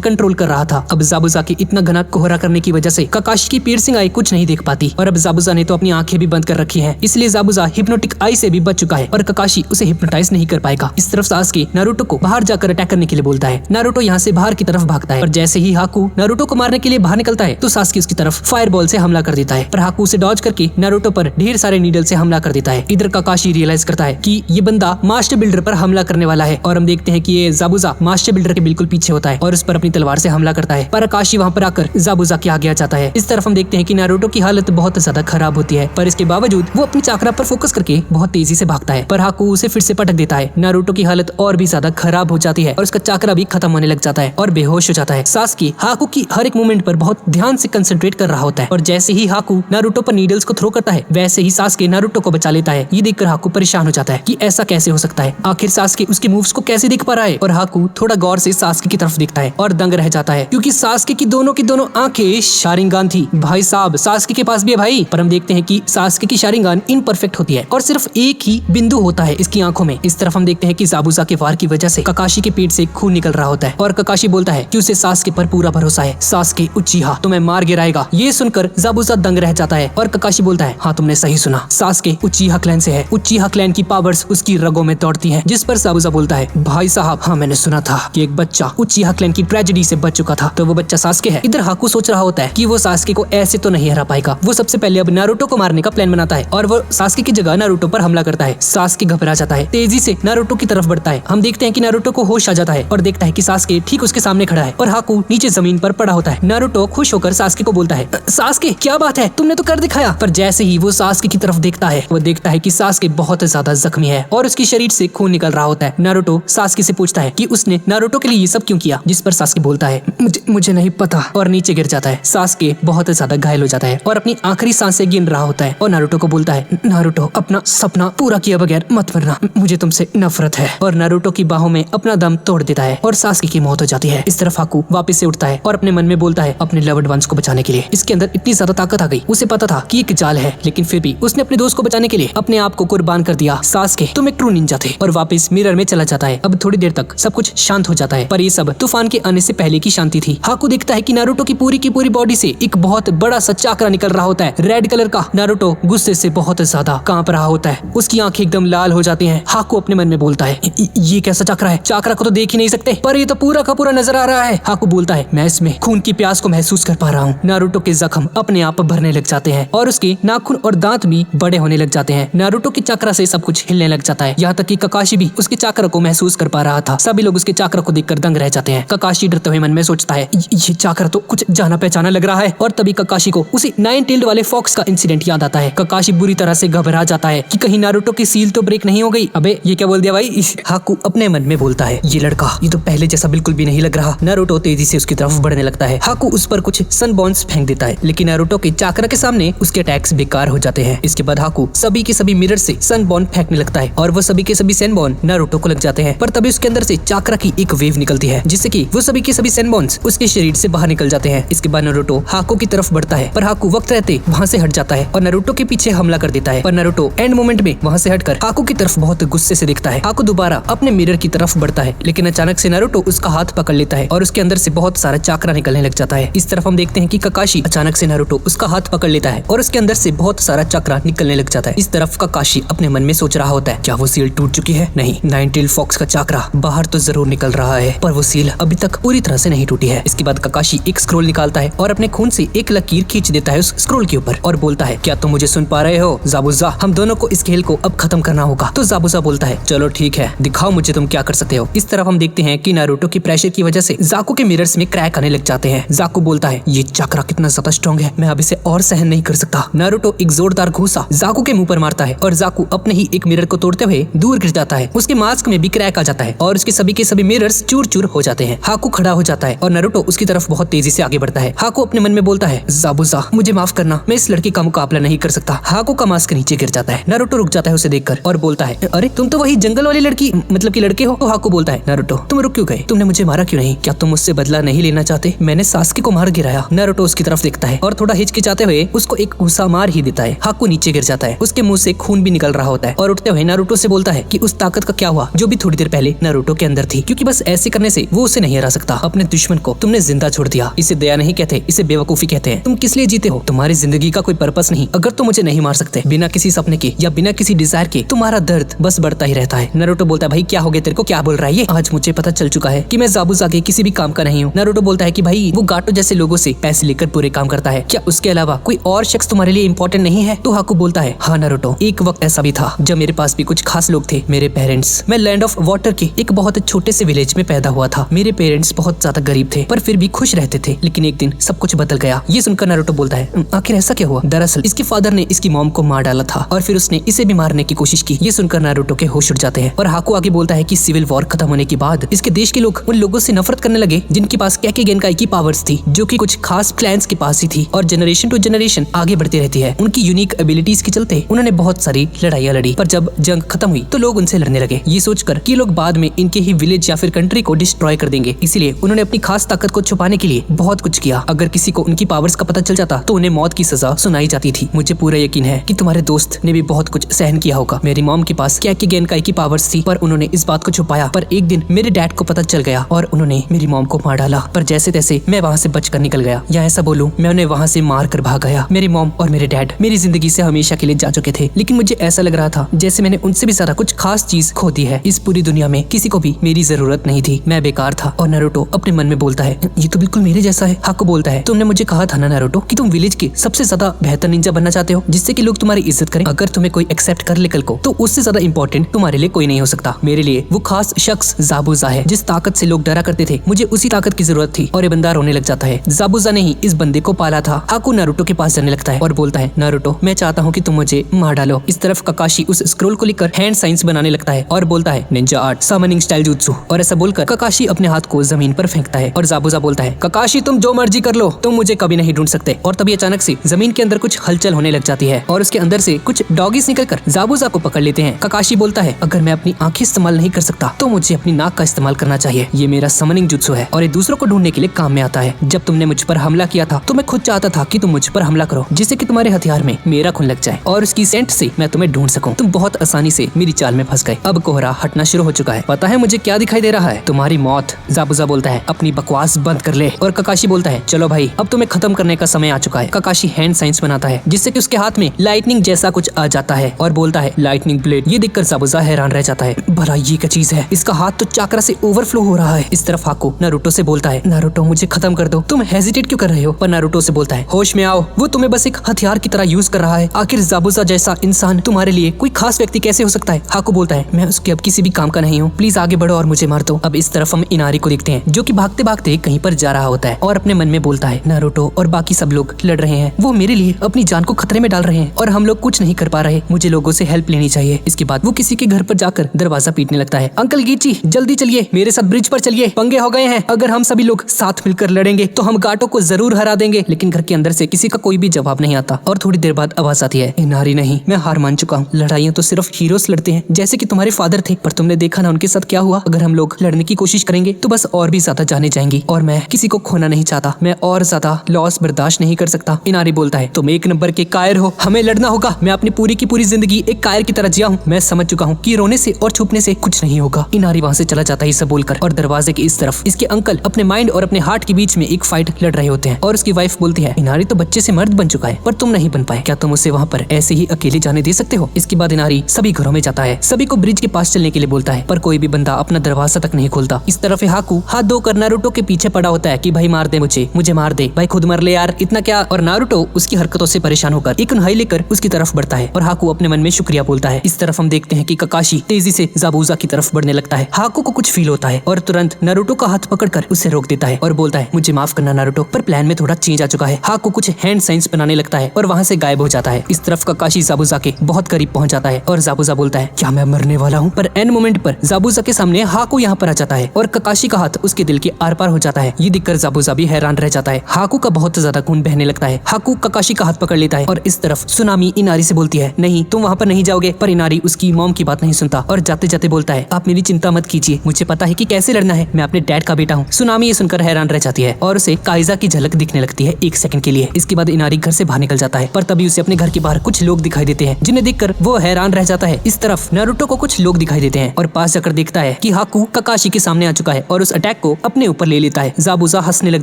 कंट्रोल कर रहा था। अब जाबुजा की इतना घना कोहरा करने की वजह से ककाशी की पियर्सिंग आई कुछ नहीं देख पाती और अब जाबुजा ने तो अपनी आंखें भी बंद कर रखी हैं, इसलिए जाबुजा हिप्नोटिक आई से भी बच चुका है और ककाशी उसे हिप्नोटाइज नहीं कर पाएगा। इस तरफ सासुके नारुतो को बाहर जाकर अटैक करने के लिए बोलता है। नारुतो यहाँ से बाहर की तरफ भागता है और जैसे ही हाकू नारुतो को मारने के लिए बाहर निकलता है तो सासुके उसकी तरफ फायरबॉल से हमला कर देता है, पर हाकू उसे डॉज करके नारुतो पर ढेर सारे नीडल से हमला कर देता है। इधर ककाशी रियलाइज करता है कि ये बंदा मास्टर बिल्डर पर हमला करने वाला है और हम देखते हैं कि ये जाबुजा मास्टर बिल्डर के बिल्कुल पीछे होता है और उस पर अपनी तलवार से हमला करता है, पर ककाशी वहाँ पर आकर जाबुजा के आगे आ जाता है। इस तरफ हम देखते हैं कि नारुतो की हालत बहुत ज्यादा खराब होती है, पर इसके बावजूद वो अपनी चाकरा पर फोकस करके बहुत तेजी से भागता है, पर हाकू उसे फिर से पटक देता है। नारुतो की हालत और भी ज्यादा खराब हो जाती है और उसका चाकरा भी खत्म होने लग जाता है और बेहोश हो जाता है। सासुके हाकू की हर एक मूवमेंट पर बहुत ध्यान से कंसंट्रेट कर रहा होता है और जैसे ही हाकू नारुतो पर नीडल्स को थ्रो करता है वैसे ही सासुके नारुतो को बचा लेता है। ये देखकर हाकू परेशान हो जाता है कि ऐसा कैसे हो सकता है, आखिर सासुके उसके मूव्स को कैसे देख पा रहा है। और हाकू थोड़ा गौर से सासुके की तरफ देखता है और दंग रह जाता है क्योंकि सासुके की दोनों आंखें शारिंगान थी। भाई साहब सासुके के पास भी है भाई, पर हम देखते हैं कि सासुके की शारिंगान इनपरफेक्ट होती है और सिर्फ एक ही बिंदु होता है इसकी आंखों में। इस तरफ हम देखते हैं कि जाबुजा के वार की वजह से ककाशी के पेट से खून निकल रहा होता है और ककाशी बोलता है कि उसे सासुके पर पूरा भरोसा है। सासुके उचिहा तुम्हें मार गिराएगा। ये सुनकर जाबुजा दंग रह जाता है और ककाशी बोलता है हाँ तुमने सही सुना, सासुके उचिहा क्लैन से है। उचिहा क्लैन की पावर्स उसकी रगों में दौड़ती हैं। जिस पर जाबुजा बोलता है भाई साहब हाँ मैंने सुना था कि एक बच्चा उचिहा क्लैन की ट्रेजेडी से बच चुका था, तो वो बच्चा सासुके है। इधर हाकू सोच रहा होता है कि वो सासुके को ऐसे तो नहीं हरा पाएगा। वो सबसे पहले अब नारुतो को मारने का प्लान बनाता है और वो सासुके की जगह नारुतो पर हमला करता है। सासुके घबरा जाता है, तेजी से नारुतो की तरफ बढ़ता है। हम देखते हैं कि नारुतो को होश आ जाता है और देखता है कि सासुके ठीक उसके सामने खड़ा है और हाकू नीचे जमीन पर पड़ा होता है। नारुतो खुश होकर सासुके को बोलता है सासुके क्या बात है, तुमने तो कर दिखाया। पर जैसे ही वो सासुके की तरफ देखता है वो देखता है कि सासुके बहुत ज्यादा जख्मी है और उसके शरीर से खून निकल रहा होता है। नारुतो सासुके से पूछता है कि उसने नारुतो के लिए ये सब क्यों किया, जिस पर सासुके बोलता है मुझे नहीं पता और नीचे गिर जाता है। सासुके बहुत ज्यादा घायल हो जाता है और अपनी आखिरी सांसें गिन रहा होता है और नारुतो को बोलता है नारुतो अपना सपना पूरा किए बगैर मत मरना, मुझे तुमसे नफरत है। और नारुतो की बाहों में अपना दम तोड़ देता है और सासुके की मौत हो जाती है। इस तरफ हाकू वापस से उठता है और अपने मन में बोलता है अपने लव्ड वंस को बचाने के लिए इसके अंदर इतनी ज्यादा ताकत आ गई। उसे पता था कि एक जाल है लेकिन फिर भी उसने अपने दोस्त को बचाने के लिए अपने आप को कुर्बान कर दिया। सासुके तुम एक ट्रू निंजा थे और वापस मिरर में चला जाता है। अब थोड़ी देर तक सब कुछ शांत हो जाता है, पर ये सब तूफान के आने से पहले की शांति थी। हाकू देखता है कि नारुतो की पूरी बॉडी से एक बहुत बड़ा सा चाकरा निकल रहा होता है, रेड कलर का। नारुतो गुस्से से बहुत ज्यादा कांप रहा होता है, उसकी आंखें एकदम लाल हो जाती हैं। हाकू अपने मन में बोलता है ये कैसा चाकरा है, चाकरा को तो देख ही नहीं सकते पर ये तो पूरा का पूरा नजर आ रहा है। हाकू बोलता है मैं इसमें खून की प्यास को महसूस कर पा रहा हूँ। नारुतो के जख्म अपने आप भरने लग जाते हैं और उसके नाखून और दांत भी बड़े होने लग जाते हैं। नारुतो की चाकरा से सब कुछ हिलने लग जाता है, यहाँ तक कि ककाशी भी उसके चाकरा को महसूस कर पा रहा था। सभी लोग उसके चाकरा को देखकर दंग रह जाते हैं। ककाशी डरते हुए मन में सोचता है ये चाकरा तो कुछ जाना पहचाना लग रहा है और तभी ककाशी को उसी 9 टेल्ड वाले फॉक्स का इंसिडेंट याद आता है। ककाशी बुरी तरह से घबरा जाता है कि कहीं नारुतो की सील तो ब्रेक नहीं हो गई। अबे ये क्या बोल दिया भाई। हाकू अपने मन में बोलता है ये लड़का ये तो पहले जैसा बिल्कुल भी नहीं लग रहा। नारुतो तेजी से उसकी तरफ बढ़ने लगता है। हाकू उस पर कुछ सन बॉन्स फेंक देता है लेकिन नारुतो के चाकरा के सामने उसके अटैक्स बेकार हो जाते हैं। इसके बाद हाकू सभी के सभी मिरर से सन बॉन्ड फेंकने लगता है और वो सभी के सभी सन बॉन्ड नारुतो को लग जाते हैं, पर तभी उसके अंदर से चाकरा की एक वेव निकलती है जिससे कि वो सभी के सभी सन बॉन्ड्स उसके शरीर से बाहर निकल जाते हैं। इसके बाद नारुतो हाकू की तरफ बढ़ता है पर हाकू वक्त रहते वहाँ से हट जाता है और नारुतो के पीछे हमला कर देता है, पर नारुतो एंड मोमेंट में वहाँ से हटकर हाकू की तरफ बहुत गुस्से से देखता है। हाकू दोबारा अपने मिरर की तरफ बढ़ता है लेकिन अचानक से नारुतो उसका हाथ पकड़ लेता है और उसके अंदर से बहुत सारा चाकरा निकलने लग जाता है। इस तरफ हम देखते हैं कि ककाशी अचानक से नारुतो उसका हाथ पकड़ लेता है और उसके अंदर से बहुत सारा चाकरा निकलने लग जाता है। इस तरफ ककाशी अपने मन में सोच रहा होता है क्या वो सील टूट चुकी है? नहीं, 9 टेल्ड फॉक्स का चाकरा बाहर तो जरूर निकल रहा है पर वो सील अभी तक पूरी तरह से नहीं टूटी है। इसके बाद ककाशी एक स्क्रोल निकालता है और अपने खून से एक लकीर खींच देता है उस स्क्रोल के ऊपर और बोलता है क्या तुम मुझे सुन पा रहे हो जाबुजा, हम दोनों को इस खेल को अब खत्म करना होगा। तो जाबुजा बोलता है चलो ठीक है, दिखाओ मुझे तुम क्या कर सकते हो। इस तरफ हम देखते हैं कि नारुतो की प्रेशर की वजह से जाकू के मिरर्स में क्रैक आने लग जाते हैं। जाकू बोलता है ये चाकरा कितना ज्यादा स्ट्रॉन्ग है, मैं अब इसे और सहन नहीं कर सकता। नारुतो एक जोरदार घूसा जाकू के मुंह पर मारता है और जाकू अपने ही एक मिरर को तोड़ते हुए दूर गिर जाता है। उसके मास्क में भी क्रैक आ जाता है और उसके सभी के सभी मिरर्स चूर चूर हो जाते हैं। हाकू खड़ा हो जाता है और नारुतो उसकी तरफ बहुत तेजी से आगे बढ़ता है। हाकू अपने मन में बोलता है जाबुजा मुझे माफ करना, मैं इस लड़की का मुकाबला नहीं कर सकता। हाकू का मास्क नीचे गिर जाता है। नारुतो रुक जाता है उसे देखकर और बोलता है अरे तुम तो वही जंगल वाली लड़की मतलब की लड़के हो। तो हाकू बोलता है नारुतो तुम रुक क्यों गए, तुमने मुझे मारा क्यों नहीं, क्या तुम मुझसे बदला नहीं लेना चाहते? मैंने सासुके को मार गिराया। नारुतो उसकी तरफ देखता है और थोड़ा हिचकिचाते हुए उसको एक घुसा मार ही देता है। हाकू नीचे गिर जाता है, उसके मुंह से खून भी निकल रहा होता है और उठते हुए नारुतो से बोलता है कि उस ताकत का क्या हुआ जो भी थोड़ी देर पहले नारुतो के अंदर थी, क्योंकि बस ऐसे करने से वो उसे नहीं हरा सकता। अपने दुश्मन को तुमने जिंदा छोड़ दिया, इसे दया नहीं कहते, इसे बेवकूफी कहते हैं। तुम किस लिए जीते हो? तुम्हारी जिंदगी का कोई पर्पस नहीं। अगर तुम मुझे नहीं मार सकते बिना किसी सपने के या बिना किसी डिजायर के, तुम्हारा दर्द बस बढ़ता ही रहता है। नारुतो बोलता है भाई क्या हो गया तेरे को, क्या बोल रहा है ये? आज मुझे पता चल चुका है कि मैं ज़ाबुज़ा के किसी भी काम का नहीं हूँ। नारुतो बोलता है कि भाई वो गाटो जैसे लोगों से पैसे लेकर पूरे काम करता है, क्या उसके अलावा कोई और शख्स तुम्हारे लिए इम्पोर्टेंट नहीं है? तो हाकू बोलता है हाँ नारुतो, एक वक्त ऐसा भी था जब मेरे पास भी कुछ खास लोग थे, मेरे पेरेंट्स। मैं लैंड ऑफ वाटर के एक बहुत छोटे से विलेज में पैदा हुआ था। मेरे पेरेंट्स बहुत ज्यादा गरीब थे पर फिर भी खुश रहते थे, लेकिन एक दिन सब कुछ बदल गया। ये सुनकर नारुतो बोलता है आखिर ऐसा क्या हुआ? दरअसल इसके फादर ने इसकी मॉम को मार डाला था और फिर उसने इसे भी मारने की कोशिश की। ये सुनकर नारुतो के होश उड़ जाते हैं और हाकू आगे बोलता है कि सिविल वॉर खत्म होने के बाद इसके देश के लोग उन लोगों से नफरत करने लगे जिनके पास कैके गेनकाई की पावर्स थी, जो कि कुछ खास क्लैंस के पास ही थी और जनरेशन टू जनरेशन आगे बढ़ती रहती है। उनकी यूनिक एबिलिटीज के चलते उन्होंने बहुत सारी लड़ाइयां लड़ी, पर जब जंग खत्म हुई तो लोग उनसे लड़ने लगे, ये सोचकर कि लोग बाद में इनके ही विलेज या फिर कंट्री को डिस्ट्रॉय कर देंगे। इसीलिए उन्होंने अपनी खास ताकत को छुपाने के लिए बहुत कुछ किया। अगर किसी को उनकी पावर्स का पता चल जाता तो उन्हें मौत की सजा सुनाई जाती थी। मुझे पूरा यकीन है कि तुम्हारे दोस्त ने भी बहुत कुछ सहन किया होगा। मेरी मॉम के पास कैके गेनकाई की पावर्स थी पर उन्होंने इस बात को छुपाया, पर एक दिन मेरे डैड को पता चल गया और उन्होंने मेरी मॉम को मार डाला। पर जैसे तैसे मैं वहाँ से बचकर निकल गया, या ऐसा बोलूं मैं उन्हें वहाँ से मार कर भाग गया। मेरी मॉम और मेरे डैड मेरी जिंदगी से हमेशा के लिए जा चुके थे, लेकिन मुझे ऐसा लग रहा था जैसे मैंने उनसे भी ज्यादा कुछ खास चीज खो दी है। इस पूरी दुनिया में किसी को भी मेरी जरूरत नहीं थी, मैं बेकार था। और नारुतो अपने मन में बोलता है ये तो बिल्कुल मेरे जैसा है। हाकू बोलता है तुमने मुझे कहा था ना नारुतो कि तुम विलेज के सबसे ज्यादा बेहतर निंजा बनना चाहते हो, जिससे कि लोग तुम्हारी इज्जत करें। अगर तुम्हें कोई एक्सेप्ट कर ले कल को तो उससे ज्यादा इंपॉर्टेंट तुम्हारे लिए कोई नहीं हो सकता। मेरे लिए वो खास शख्स ज़ाबुज़ा है जिस ताकत से लोग डरा करते थे, मुझे उसी ताकत की जरूरत थी। और ये बंदा रोने लग जाता है। ज़ाबुज़ा ने ही इस बंदे को पाला था। हाकू नारुतो के पास जाने लगता है और बोलता है नारुतो मैं चाहता हूँ कि तुम मुझे मार डालो। इस तरफ ककाशी उस स्क्रोल को लेकर हैंड साइंस बनाने लगता है और बोलता है Ninja art summoning style jutsu. और ऐसा बोलकर ककाशी अपने हाथ को जमीन पर फेंकता है और ज़ाबुज़ा बोलता है ककाशी तुम जो मर्जी कर लो, तुम मुझे कभी नहीं ढूंढ सकते। और तभी अचानक से जमीन के अंदर कुछ हलचल होने लग जाती है और उसके अंदर से कुछ डॉगीज निकलकर ज़ाबुज़ा को पकड़ लेते हैं। ककाशी बोलता है अगर मैं अपनी आंखें इस्तेमाल नहीं कर सकता तो मुझे अपनी नाक का इस्तेमाल करना चाहिए। ये मेरा समनिंग जुत्सु है और ये दूसरों को ढूंढने के लिए काम में आता है। जब तुमने मुझ पर हमला किया था तो मैं खुद चाहता था कि तुम मुझ पर हमला करो, जिससे कि तुम्हारे हथियार में मेरा खून लग जाए और उसकी सेंट से मैं तुम्हें ढूंढ सकूं। तुम बहुत आसानी से मेरी चाल में फंस गए। अब कोहरा हटना शुरू हो चुका है। पता है मुझे क्या दिखाई दे रहा है? तुम्हारी मौत। ज़ाबुज़ा बोलता है अपनी बकवास बंद कर ले। और ककाशी बोलता है चलो भाई अब तुम्हें खत्म करने का समय आ चुका है। ककाशी हैंड साइंस बनाता है जिससे कि उसके हाथ में लाइटनिंग जैसा कुछ आ जाता है और बोलता है लाइटनिंग ब्लेड। ये देखकर ज़ाबुज़ा हैरान रह जाता है, भला ये क्या चीज है? इसका हाथ तो चाकरा से ओवरफ्लो हो रहा है। इस तरफ हाकू नारुतो से बोलता है नारुतो मुझे खत्म कर दो, तुम हेजिटेट क्यों कर रहे हो? पर नारुतो से बोलता है होश में आओ, वो तुम्हें बस एक हथियार की तरह यूज कर रहा है। आखिर ज़ाबुज़ा जैसा इंसान तुम्हारे लिए कोई खास व्यक्ति कैसे हो सकता है? हाकू बोलता है मैं उसके अब किसी भी काम का नहीं हूँ, प्लीज आगे बढ़ो और मुझे मार दो। अब इस तरफ हम इनारी को देखते हैं जो कि भागते भागते कहीं पर जा रहा होता है और अपने मन में बोलता है नारुतो और बाकी सब लोग लड़ रहे हैं, वो मेरे लिए अपनी जान को खतरे में डाल रहे हैं और हम लोग कुछ नहीं कर पा रहे, मुझे लोगों से हेल्प लेनी चाहिए। इसके बाद वो किसी के घर पर जाकर दरवाजा पीटने लगता है। अंकल गीची जल्दी चलिए, मेरे साथ ब्रिज पर चलिए, पंगे हो गए हैं। अगर हम सभी लोग साथ मिलकर लड़ेंगे तो हम गाटो को जरूर हरा देंगे। लेकिन घर के अंदर से किसी का कोई भी जवाब नहीं आता और थोड़ी देर बाद आवाज आती है इनारी नहीं, मैं हार मान चुका हूँ। लड़ाइयाँ तो सिर्फ हीरोज लड़ते हैं जैसे कि तुम्हारे फादर थे, पर तुमने देखा ना उनके साथ क्या हुआ। अगर हम लोग लड़ने की कोशिश करेंगे तो बस और भी ज्यादा जाने जाएंगी और मैं किसी को खोना नहीं चाहता, मैं और ज्यादा लॉस बर्दाश्त नहीं कर सकता। इनारी बोलता है तुम एक नंबर के कायर हो, हमें लड़ना होगा। मैं अपनी पूरी की पूरी जिंदगी एक कायर की तरह जिया हूँ, मैं समझ चुका हूँ कि रोने से और छुपने से कुछ नहीं होगा। इनारी वहाँ से चला जाता है सब बोलकर और दरवाजे के इस तरफ इसके अंकल अपने माइंड और अपने हार्ट के बीच में एक फाइट लड़ रहे होते हैं और उसकी वाइफ बोलती है इनारी तो बच्चे से मर्द बन चुका है पर तुम नहीं बन पाए, क्या तुम उसे वहाँ पर ऐसे ही अकेले जाने दे सकते हो? इसके बाद इनारी सभी घरों में जाता है, सभी को ब्रिज के पास चलने के लिए बोलता है पर कोई भी बंदा अपना दरवाजा तक नहीं खोलता। इस तरफ हाकू हाथ धोकर नारुतो के पीछे पड़ा होता है कि भाई मार दे मुझे मार दे भाई, खुद मर ले यार, इतना क्या। और नारुतो उसकी हरकतों से परेशान होकर एक उन्हाई लेकर उसकी तरफ बढ़ता है और हाकू अपने मन में शुक्रिया बोलता है। इस तरफ हम देखते हैं कि ककाशी तेजी से ज़ाबुज़ा की तरफ बढ़ने लगता है। हाकू को कुछ फील होता है और तुरंत नारुतो का हाथ पकड़कर उसे रोक देता है और बोलता है मुझे माफ करना नारुतो, पर प्लान में थोड़ा चेंज आ चुका है। हाकू कुछ हैंड साइंस बनाने लगता है और वहाँ से गायब हो जाता है। इस तरफ ककाशी ज़ाबुज़ा के बहुत करीब पहुंच जाता है और ज़ाबुज़ा बोलता है क्या मैं मरने वाला हूँ? पर एंड मोमेंट पर ज़ाबुज़ा के सामने हाकू यहाँ पर आ जाता है और ककाशी का हाथ उसके दिल के आर पार हो जाता है। ये देखकर ज़ाबुज़ा भी हैरान रह जाता है। हाकू का बहुत ज्यादा खून बहने लगता है। हाकू ककाशी का हाथ पकड़ लेता है और इस तरफ सुनामी इनारी से बोलती है नहीं तुम वहाँ पर नहीं जाओगे, पर इनारी उसकी मॉम की बात नहीं सुनता और जाते जाते बोलता है आप मेरी चिंता मत कीजिए, मुझे पता है कि कैसे लड़ना है, मैं अपने डैड का बेटा हूँ। सुनामी ये सुनकर हैरान रह जाती है और उसे काइजा की झलक दिखने लगती है एक सेकंड के लिए। इसके बाद इनारी घर से बाहर निकल जाता है पर तभी उसे अपने घर के बाहर कुछ लोग दिखाई देते हैं जिन्हें देखकर वो हैरान रह जाता है। इस तरफ नारुतो नारुतो को कुछ लोग दिखाई देते हैं और पास जाकर देखता है कि हाकू ककाशी के सामने आ चुका है और उस अटैक को अपने ऊपर ले लेता है। ज़ाबुज़ा हंसने लग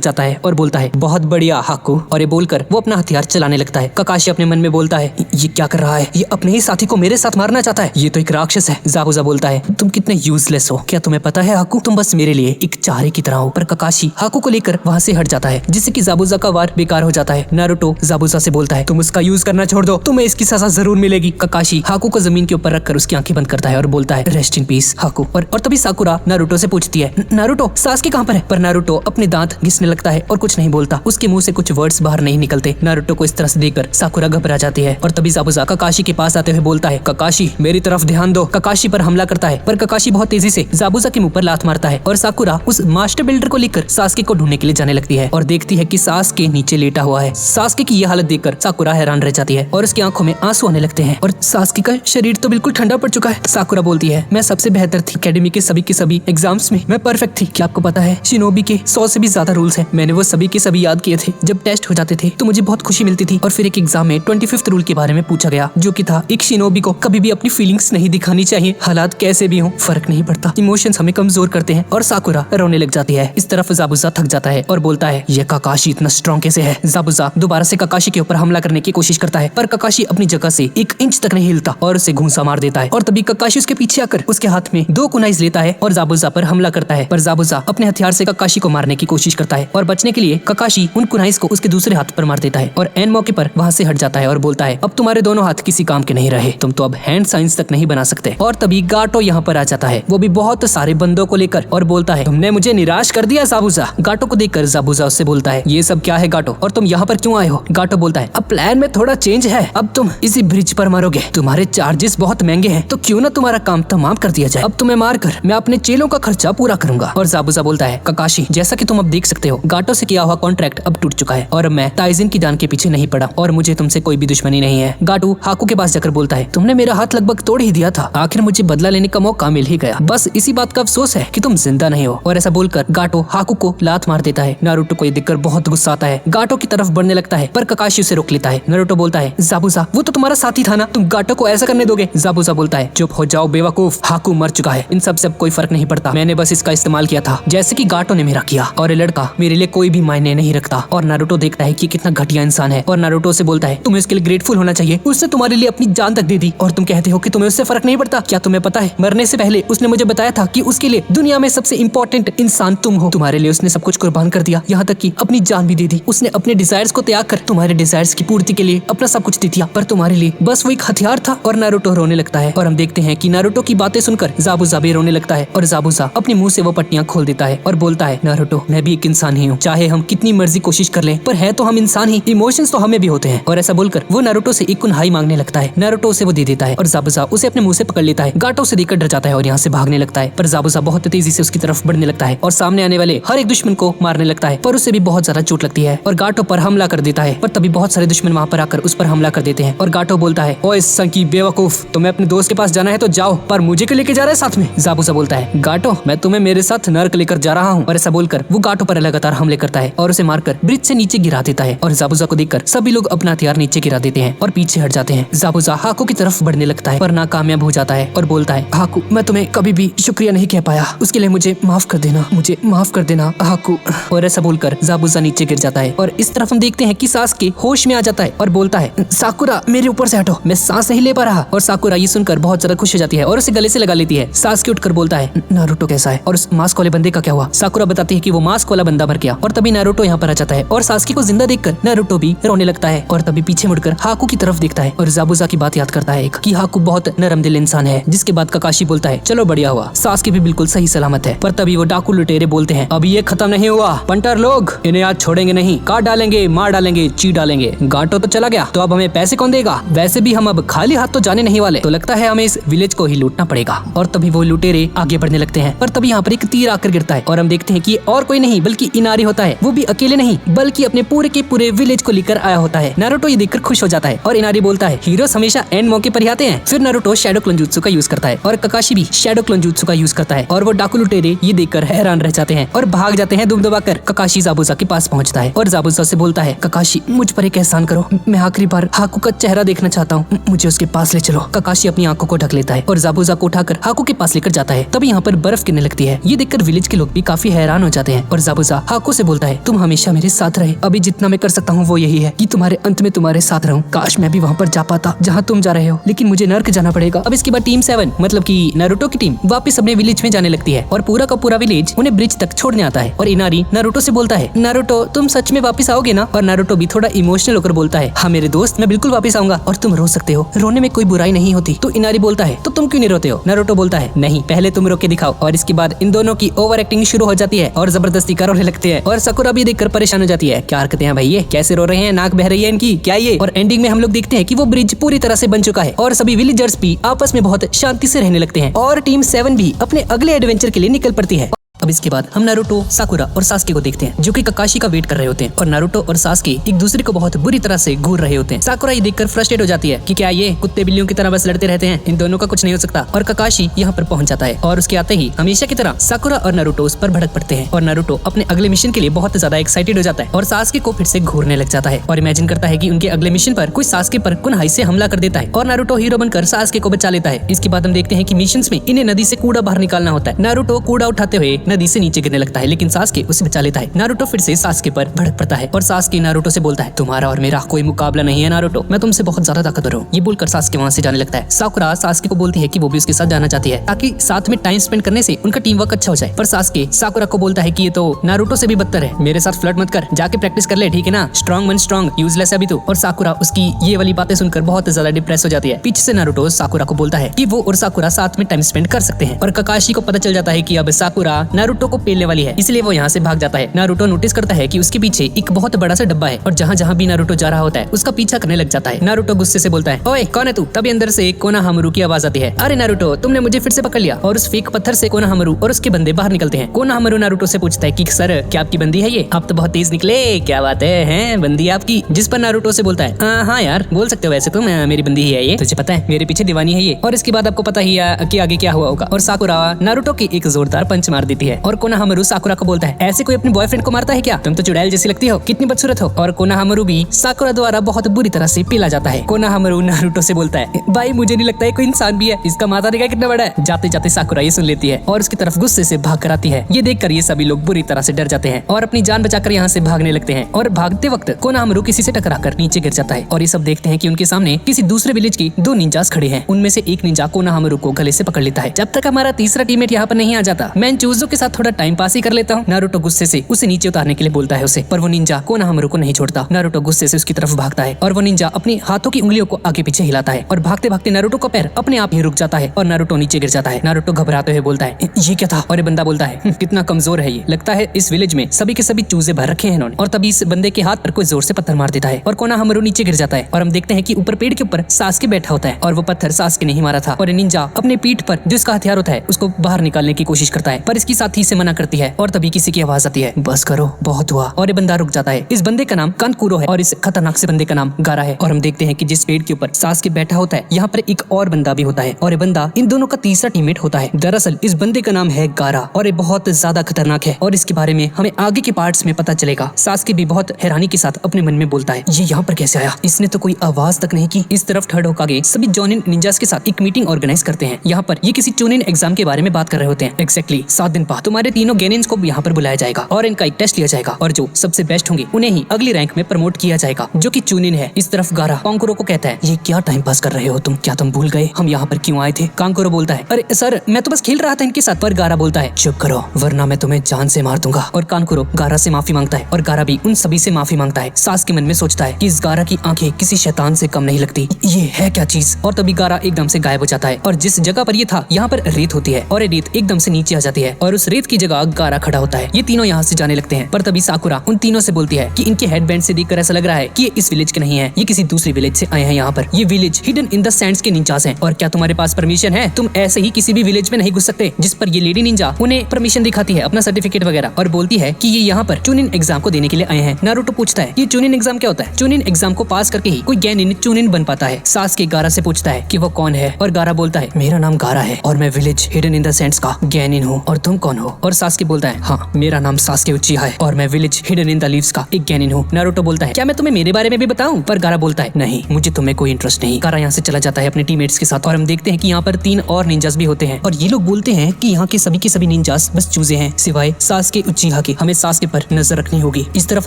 जाता है और बोलता है बहुत बढ़िया हाकू, और ये बोलकर वो अपना हथियार चलाने लगता है। ककाशी अपने मन में बोलता है ये क्या कर रहा है, ये अपने ही साथी को मेरे साथ मारना चाहता है, ये तो एक राक्षस है। ज़ाबुज़ा बोलता है तुम कितने यूजलेस हो, क्या तुम्हें पता है हाकू, तुम बस मेरे लिए एक चारे की तरह हो। पर ककाशी हाकू को लेकर वहाँ से हट जाता है जिससे कि ज़ाबुज़ा का वार बेकार हो जाता है। नारुतो ज़ाबुज़ा से बोलता है तुम उसका यूज करना छोड़ दो, तुम्हें इसकी सजा जरूर मिलेगी। ककाशी हाकू को जमीन के ऊपर रखकर उसकी आंखें बंद करता है और बोलता है रेस्ट इन पीस हाकू। और तभी साकुरा नारुतो से पूछती है नारुतो सासकी कहाँ पर है। पर नारुतो अपने दांत घिसने लगता है और कुछ नहीं बोलता, उसके मुंह से कुछ वर्ड्स बाहर नहीं निकलते। नारुतो को इस तरह से देखकर साकुरा घबरा जाती है और तभी ज़ाबुज़ा ककाशी के पास आते हुए बोलता है ककाशी मेरी तरफ ध्यान दो। ककाशी पर हमला करता है पर ककाशी बहुत तेजी से ज़ाबुज़ा के मुंह पर लात मारता है और साकुरा उस मास्टर बिल्डर को लेकर सासके को ढूंढने के लिए जाने लगती है और देखती है कि सासके नीचे लेटा हुआ है। सासके की यह हालत देखकर साकुरा हैरान रह जाती है और उसकी आंखों में आंसू आने लगते हैं और सासके का शरीर तो बिल्कुल ठंडा पड़ चुका है। साकुरा बोलती है मैं सबसे बेहतर थी, एकेडमी के सभी एग्जाम्स में मैं परफेक्ट थी। क्या आपको पता है शिनोबी के 100 से भी ज्यादा रूल्स हैं, मैंने वो सभी के सभी याद किए थे। जब टेस्ट हो जाते थे तो मुझे बहुत खुशी मिलती थी और फिर एक एग्जाम में 25th रूल के बारे में पूछा गया जो कि था एक शिनोबी को कभी भी अपनी फीलिंग्स नहीं दिखानी चाहिए, हालात कैसे भी हों फर्क नहीं पड़ता, इमोशंस हमें कमजोर करते हैं। और साकुरा रोने लग जाती है। इस तरफ ज़ाबुज़ा थक जाता है और बोलता है ये ककाशी इतना स्ट्रॉन्ग कैसे है। ज़ाबुज़ा दोबारा से ककाशी के ऊपर हमला करने की कोशिश करता है पर ककाशी अपनी जगह से 1 इंच तक नहीं हिलता और उसे घूंसा मार देता है। और तभी ककाशी उसके पीछे आकर उसके हाथ में 2 कुनाइज लेता है और ज़ाबुज़ा पर हमला करता है। पर ज़ाबुज़ा अपने हथियार से ककाशी को मारने की कोशिश करता है और बचने के लिए ककाशी उन कुनाइज को उसके दूसरे हाथ पर मार देता है और एन मौके पर वहाँ से हट जाता है और बोलता है अब तुम्हारे दोनों हाथ किसी काम के नहीं रहे, तुम तो अब हैंड साइंस तक नहीं बना सकते। और तभी गाटो यहाँ पर आ जाता है, वो भी बहुत सारे बंदों को लेकर, और बोलता है तुमने मुझे निराश कर दिया ज़ाबुज़ा। गाटो को देखकर ज़ाबुज़ा उससे बोलता है ये सब क्या है गाटो, और तुम यहाँ पर क्यों आए हो। गाटो बोलता है अब प्लान में थोड़ा चेंज है, अब तुम इसी ब्रिज पर मरोगे, तुम्हारे चार्जेस बहुत महंगे हैं तो क्यों ना तुम्हारा काम तमाम कर दिया जाए, अब तुम्हें मारकर मैं अपने चेलों का खर्चा पूरा करूंगा। और ज़ाबुज़ा बोलता है ककाशी जैसा कि तुम अब देख सकते हो गाटो से किया हुआ कॉन्ट्रैक्ट अब टूट चुका है और मैं ताइजिन की जान के पीछे नहीं पड़ा और मुझे तुमसे कोई भी दुश्मनी नहीं है। गाटो हाकू के पास जाकर बोलता है तुमने मेरा हाथ लगभग तोड़ ही दिया था, आखिर मुझे बदला लेने का मौका मिल ही गया, बस इसी बात का अफसोस है कि तुम जिंदा नहीं हो। और ऐसा बोलकर गाटो हाकू को लात मार देता है। नारुतो को ये देखकर बहुत गुस्सा आता है, गाटो की तरफ बढ़ने लगता है पर ककाशी उसे रोक लेता है। नारुतो बोलता है ज़ाबुज़ा वो तो तुम्हारा साथी था ना, तुम गाटो को ऐसा करने दोगे। ज़ाबुज़ा बोलता है चुप हो जाओ बेवकूफ, हाकू मर चुका है, इन सब से अब कोई फर्क नहीं पड़ता, मैंने बस इसका इस्तेमाल किया था जैसे कि गाटो ने मेरा किया, और ये लड़का मेरे लिए कोई भी मायने नहीं रखता। और नारुतो देखता है कि कितना घटिया इंसान है और नारुतो से बोलता है तुम्हें इसके लिए ग्रेटफुल होना चाहिए, उसने तुम्हारे लिए अपनी जान तक दे दी और तुम कहते हो कि तुम्हें उससे फर्क नहीं पड़ता। क्या तुम्हें पता है मरने से पहले उसने मुझे बताया था कि उसके लिए दुनिया में सबसे इम्पोर्टेंट इंसान तुम हो, तुम्हारे लिए उसने सब कुछ कुर्बान कर दिया, यहाँ तक कि अपनी जान भी दे दी। उसने अपने डिजायर्स को त्याग कर तुम्हारे डिजायर्स की पूर्ति के लिए अपना सब कुछ दे दिया, पर तुम्हारे लिए बस वो एक हथियार था। और नारुतो रोने लगता है और हम देखते हैं कि नारुतो की बातें सुनकर ज़ाबुज़ा भी रोने लगता है और ज़ाबुज़ा अपने मुंह से वो पट्टियां खोल देता है और बोलता है नारुतो मैं भी एक इंसान ही हूँ, चाहे हम कितनी मर्जी कोशिश कर लें पर है तो हम इंसान ही, इमोशंस तो हमें भी होते हैं। और ऐसा बोलकर वो नारुतो से एक कुनहाई मांगने लगता है। नारुतो उसे वो दे देता है और ज़ाबुज़ा उसे अपने मुंह से पकड़ लेता है। गाटो उसे देखकर डर जाता है और यहाँ से भागने लगता है, पर ज़ाबुज़ा बहुत तेजी से उसकी तरफ बढ़ने लगता है और सामने आने वाले हर एक दुश्मन को मारने लगता है, पर उसे भी बहुत ज्यादा चोट लगती है और गाटो पर हमला कर देता है। पर तभी बहुत सारे दुश्मन वहाँ पर आकर उस पर हमला कर देते हैं और गाटो बोलता है ओए संकी बेवकूफ, तुम्हें अपने दोस्त के पास जाना है तो जाओ, पर मुझे क्यों लेके जा रहा है साथ में। ज़ाबुज़ा बोलता है गाटो मैं तुम्हें मेरे साथ नर्क लेकर जा रहा हूँ। और ऐसा बोलकर वो गाटो पर लगातार हमले करता है और उसे मारकर ब्रिज से नीचे गिरा देता है। और ज़ाबुज़ा को देखकर सभी लोग अपना हथियार नीचे गिरा देते हैं और पीछे हट जाते हैं। ज़ाबुज़ा हाकू की तरफ बढ़ने लगता है पर नाकामयाब हो जाता है और बोलता है हाकू मैं तुम्हें कभी भी शुक्रिया नहीं कह पाया, उसके लिए मुझे माफ कर देना, मुझे माफ कर देना हाकू। और ऐसा बोलकर ज़ाबुज़ा नीचे गिर जाता है और इस तरफ हम देखते हैं कि सासके होश में आ जाता है और बोलता है साकुरा मेरे ऊपर से हटो, मैं सांस नहीं ले पा रहा। और साकुरा ये सुनकर बहुत ज्यादा खुश हो जाती है और उसे गले से लगा लेती है। सासके उठकर बोलता है नारुतो कैसा है और उस मास्क वाले बंदे का क्या हुआ। साकुरा बताती है कि वो मास्क वाला बंदा मर गया। और तभी नारुतो यहाँ पर आ जाता है और सासके को जिंदा देखकर नारुतो भी रोने लगता है और तभी पीछे मुड़कर हाकू की तरफ देखता है और ज़ाबुज़ा की बात याद करता है कि हाकू बहुत नरम दिल इंसान है। जिसके बाद ककाशी बोलता है चलो बढ़िया हुआ, सासके भी बिल्कुल सही सलामत है। पर तभी वो डाकू लुटेरे बोलते हैं अभी ये खत्म नहीं हुआ, पंटर लोग इन्हें आज छोड़ेंगे नहीं, काट डालेंगे, मार डालेंगे, चीर डालेंगे। गाटो तो चला गया तो अब हमें पैसे कौन देगा, वैसे भी हम अब खाली हाथ तो जाने नहीं वाले, तो लगता है हमें इस विलेज को ही लूटना पड़ेगा। और तभी वो लुटेरे आगे बढ़ने लगते हैं पर तभी यहाँ पर एक तीर आकर गिरता है और हम देखते हैं कि और कोई नहीं बल्कि इनारी होता है। वो भी अकेले नहीं बल्कि अपने पूरे के पूरे विलेज को लेकर आया होता है। नारुतो ये देखकर खुश हो जाता है और इनारी बोलता है हीरोज हमेशा एंड मौके पर ही आते हैं। फिर नारुतो शैडो क्लोनजुत्सु का यूज करता है और ककाशी भी शैडो क्लोनजुत्सु का यूज करता है और वो डाकू लुटेरे ये देखकर हैरान रह जाते हैं और भाग जाते हैं दुम दबाकर। ककाशी ज़ाबुज़ा के पास पहुंचता है और ज़ाबुज़ा से बोलता है ककाशी मुझ पर एक एहसान करो, मैं आखिरी बार हाकू का चेहरा देखना चाहता हूँ, मुझे उसके पास ले चलो। ककाशी अपनी आंखों को को ढक लेता है और जाबुजा को उठाकर हाको के पास लेकर जाता है। तभी यहाँ पर बर्फ गिरने लगती है। ये देखकर विलेज के लोग भी काफी हैरान हो जाते हैं और जाबुजा हाको से बोलता है, तुम हमेशा मेरे साथ रहे, अभी जितना मैं कर सकता हूँ वो यही है कि तुम्हारे अंत में तुम्हारे साथ रहूं। काश मैं भी वहाँ पर जा पाता जहाँ तुम जा रहे हो, लेकिन मुझे नर्क जाना पड़ेगा। अब इसके बाद टीम 7 मतलब कि नारुतो की टीम वापस अपने विलेज में जाने लगती है और पूरा का पूरा विलेज उन्हें ब्रिज तक छोड़ने आता है। और इनारी नारुतो से बोलता है, नारुतो तुम सच में वापस आओगे ना? और नारुतो भी थोड़ा इमोशनल होकर बोलता है, हाँ मेरे दोस्त, मैं बिल्कुल वापस आऊंगा और तुम रो सकते हो, रोने में कोई बुराई नहीं होती। तो इनारी बोलता है, तो तुम क्यों नहीं रोते हो? नारुतो बोलता है, नहीं, पहले तुम रो के दिखाओ। और इसके बाद इन दोनों की ओवर एक्टिंग शुरू हो जाती है और जबरदस्ती का रोने लगते हैं। और साकुरा भी देखकर परेशान हो जाती है, क्या हरकतें हैं भाई, ये कैसे रो रहे हैं, नाक बह रही है इनकी, क्या ये? और एंडिंग में हम लोग देखते हैं कि वो ब्रिज पूरी तरह से बन चुका है और सभी विलेजर्स भी आपस में बहुत शांति से रहने लगते हैं और टीम 7 भी अपने अगले एडवेंचर के लिए निकल पड़ती है। अब इसके बाद हम नारुतो, साकुरा और सास्के को देखते हैं जो कि ककाशी का वेट कर रहे होते हैं और नारुतो और सास्के एक दूसरे को बहुत बुरी तरह से घूर रहे होते हैं। साकुरा ये देखकर फ्रस्ट्रेट हो जाती है कि क्या ये कुत्ते बिल्लियों की तरह बस लड़ते रहते हैं, इन दोनों का कुछ नहीं हो सकता। और ककाशी यहाँ पर पहुंच जाता है और उसके आते ही हमेशा की तरह साकुरा और नारुतो उस पर भड़क पड़ते हैं और नारुतो अपने अगले मिशन के लिए बहुत ज्यादा एक्साइटेड हो जाता है और सास्के को फिर से घूरने लग जाता है और इमेजिन करता है कि उनके अगले मिशन पर कोई सास्के पर कुनहाई से हमला कर देता है और नारुतो हीरो बनकर सास्के को बचा लेता है। इसके बाद हम देखते हैं कि मिशंस में इन्हें नदी से कूड़ा बाहर निकालना होता है। नारुतो कूड़ा उठाते हुए नदी से नीचे गिरने लगता है, लेकिन सास्के उसे बचा लेता है। नारुतो फिर से सास्के पर भड़क पड़ता है और सास्के नारुतो से बोलता है, तुम्हारा और मेरा कोई मुकाबला नहीं है नारुतो, मैं तुमसे बहुत ज्यादा ताकतवर हूँ। ये बोलकर सास्के वहाँ से जाने लगता है। साकुरा सास्के को बोलती है कि वो भी उसके साथ जाना चाहती है ताकि साथ में टाइम स्पेंड करने से उनका टीम वर्क अच्छा हो जाए। पर सास्के साकुरा को बोलता है कि ये तो नारुतो से भी बदतर है, मेरे साथ फ्लर्ट मत कर, जाके प्रैक्टिस कर ले, ठीक है ना? स्ट्रॉन्ग मन स्ट्रॉन्ग, यूजलेस है अभी तो। और साकुरा उसकी ये वाली बातें सुनकर बहुत ज्यादा डिप्रेस हो जाती है। पीछे से नारुतो साकुरा को बोलता है कि वो और साकुरा साथ में टाइम स्पेंड कर सकते हैं और ककाशी को पता चल जाता है कि अब साकुरा नारुतो को पेलने वाली है, इसलिए वो यहाँ से भाग जाता है। नारुतो नोटिस करता है कि उसके पीछे एक बहुत बड़ा सा डब्बा है और जहाँ जहाँ भी नारुतो जा रहा होता है उसका पीछा करने लग जाता है। नारुतो गुस्से से बोलता है, ओए कौन है तू? तभी अंदर से कोनोहामारू की आवाज आती है, अरे नारुतो तुमने मुझे फिर से पकड़ लिया। और उस फेक पत्थर से कोनोहामारू और उसके बंदे बाहर निकलते हैं। कोनोहामारू नारुतो से पूछता है कि सर क्या आपकी बंदी है ये? आप तो बहुत तेज निकले, क्या बात है, हैं बंदी आपकी? जिस पर नारुतो से बोलता है, हाँ यार बोल सकते हो वैसे तुम, मेरी बंदी ही है ये, तुझे पता है मेरे पीछे दीवानी है ये। और इसके बाद आपको पता ही है कि आगे क्या हुआ होगा। और साकुरा नारुतो की एक जोरदार पंच मार देती है और कोनोहामारू साकुरा को बोलता है, ऐसे कोई अपने बॉयफ्रेंड को मारता है क्या? तुम तो चुड़ैल जैसी लगती हो, कितनी बदसूरत हो। और कोनोहामारू भी साकुरा द्वारा बहुत बुरी तरह से पीला जाता है। कोनोहामारू नारुतो से बोलता है, भाई मुझे नहीं लगता है कोई इंसान भी है, इसका माथा देखा कितना बड़ा है। जाते जाते साकुरा ये सुन लेती है और उसकी तरफ गुस्से से भाग कर आती है। ये देखकर ये सभी लोग बुरी तरह से डर जाते हैं और अपनी जान बचाकर यहाँ से भागने लगते हैं। और भागते वक्त कोनोहामारू किसी से टकराकर नीचे गिर जाता है और ये सब देखते हैं कि उनके सामने किसी दूसरे विलेज की 2 निंजास खड़े हैं। उनमें से एक निंजा कोनोहामारू को गले से पकड़ लेता है। जब तक हमारा तीसरा टीममेट यहाँ पर नहीं आ जाता मैं इन चूजों के साथ थोड़ा टाइम पास ही कर लेता हूँ। नारुतो गुस्से से उसे नीचे उतारने के लिए बोलता है उसे, पर वो निंजा कोनोहामारू को नहीं छोड़ता। नारुतो गुस्से से उसकी तरफ भागता है और वो निंजा अपनी हाथों की उंगलियों को आगे पीछे हिलाता है और भागते भागते नारुतो का पैर अपने आप ही रुक जाता है और नारुतो नीचे गिर जाता है। नारुतो घबराते हुए बोलता है, ये क्या था? और ये बंदा बोलता है, कितना कमजोर है ये, लगता है इस विलेज में सभी के सभी चूजे भर रखे हैं इन्होंने। और तभी इस बंदे के हाथ पर कोई जोर से पत्थर मार देता है और कोनोहामारू नीचे गिर जाता है और हम देखते हैं कि ऊपर पेड़ के ऊपर सास्के बैठा होता है और वो पत्थर सास्के नहीं मारा था। और निंजा अपने पीठ पर जो इसका हथियार होता है उसको बाहर निकालने की कोशिश करता है, पर इसकी साथी से मना करती है और तभी किसी की आवाज आती है, बस करो बहुत हुआ। और ये बंदा रुक जाता है। इस बंदे का नाम कानकुरो है और इस खतरनाक से बंदे का नाम गारा है। और हम देखते हैं कि जिस पेड़ के ऊपर सास्के बैठा होता है यहाँ पर एक और बंदा भी होता है और ये बंदा इन दोनों का तीसरा टीममेट होता है। दरअसल इस बंदे का नाम है गारा और ये बहुत ज्यादा खतरनाक है और इसके बारे में हमें आगे के पार्ट्स में पता चलेगा। सास्के भी बहुत हैरानी के साथ अपने मन में बोलता है, ये यहाँ पर कैसे आया? इसने तो कोई आवाज तक नहीं की। इस तरफ थर्ड होकागे सभी जोनिन निंजास के साथ एक मीटिंग ऑर्गेनाइज करते हैं। यहाँ पर ये किसी चूनिन एग्जाम के बारे में बात कर रहे होते हैं। एक्जैक्टली 7 दिन बाद तुम्हारे तीनों गेनिन्स को यहाँ पर बुलाया जाएगा और इनका एक टेस्ट लिया जाएगा और जो सबसे बेस्ट होंगे उन्हें ही अगली रैंक में प्रमोट किया जाएगा जो कि चूनिन है। इस तरफ गारा कांकुरो को कहता है, ये क्या टाइम पास कर रहे हो तुम? क्या तुम भूल गए हम यहाँ पर क्यों आए थे? कांकुरो बोलता है, अरे सर मैं तो बस खेल रहा था इनके साथ। पर गारा बोलता है, चुप करो वरना मैं तुम्हें जान से मार दूंगा। और कांकुरो गारा से माफी मांगता है और गारा भी उन सभी से माफी मांगता है। सास के मन में सोचता है कि इस गारा की आंखें किसी शैतान से कम नहीं लगती, ये है क्या चीज? और तभी गारा एकदम से गायब हो जाता है और जिस जगह पर ये था यहाँ पर रेत होती है और ये रेत एकदम से नीचे आ जाती है और उस रेत की जगह गारा खड़ा होता है। ये तीनों यहाँ से जाने लगते हैं पर तभी साकुरा उन तीनों से बोलती है कि इनके हेडबैंड से देखकर ऐसा लग रहा है कि ये इस विलेज के नहीं है, ये किसी दूसरी विलेज से आए हैं। यहाँ पर ये village hidden in the Sands के निंजास हैं और क्या तुम्हारे पास परमिशन है? तुम ऐसे ही किसी भी विलेज में नहीं घुस सकते। जिस पर ये लेडी निंजा उन्हें परमिशन दिखाती है, अपना सर्टिफिकेट वगैरह, और बोलती है कि ये यहाँ पर चूनिन एग्जाम को देने के लिए आए हैं। नारुतो पूछता है ये चूनिन एग्जाम क्या होता है? चूनिन एग्जाम को पास करके ही कोई गेनिन चूनिन बन पाता है। सास्के गारा से पूछता है कि वो कौन है और गारा बोलता है मेरा नाम गारा है और मैं village hidden in the Sands का गेनिन हूँ। और तुम कौन कौन हो? और सास्के बोलता है, हाँ मेरा नाम सास्के उचिहा है और मैं village hidden in the leaves का एक गेनिन हूँ। नारुतो बोलता है, क्या मैं तुम्हें मेरे बारे में भी बताऊं? पर गारा बोलता है, नहीं मुझे तुम्हें कोई इंटरेस्ट नहीं। गारा यहाँ से चला जाता है अपने टीममेट्स के साथ और हम देखते हैं कि यहाँ पर 3 और निंजास भी होते हैं और ये लोग बोलते हैं कि यहाँ के सभी निंजास बस चूजे हैं सिवाय सास्के उचिहा के। हमें सास्के पर नजर रखनी होगी। इस तरफ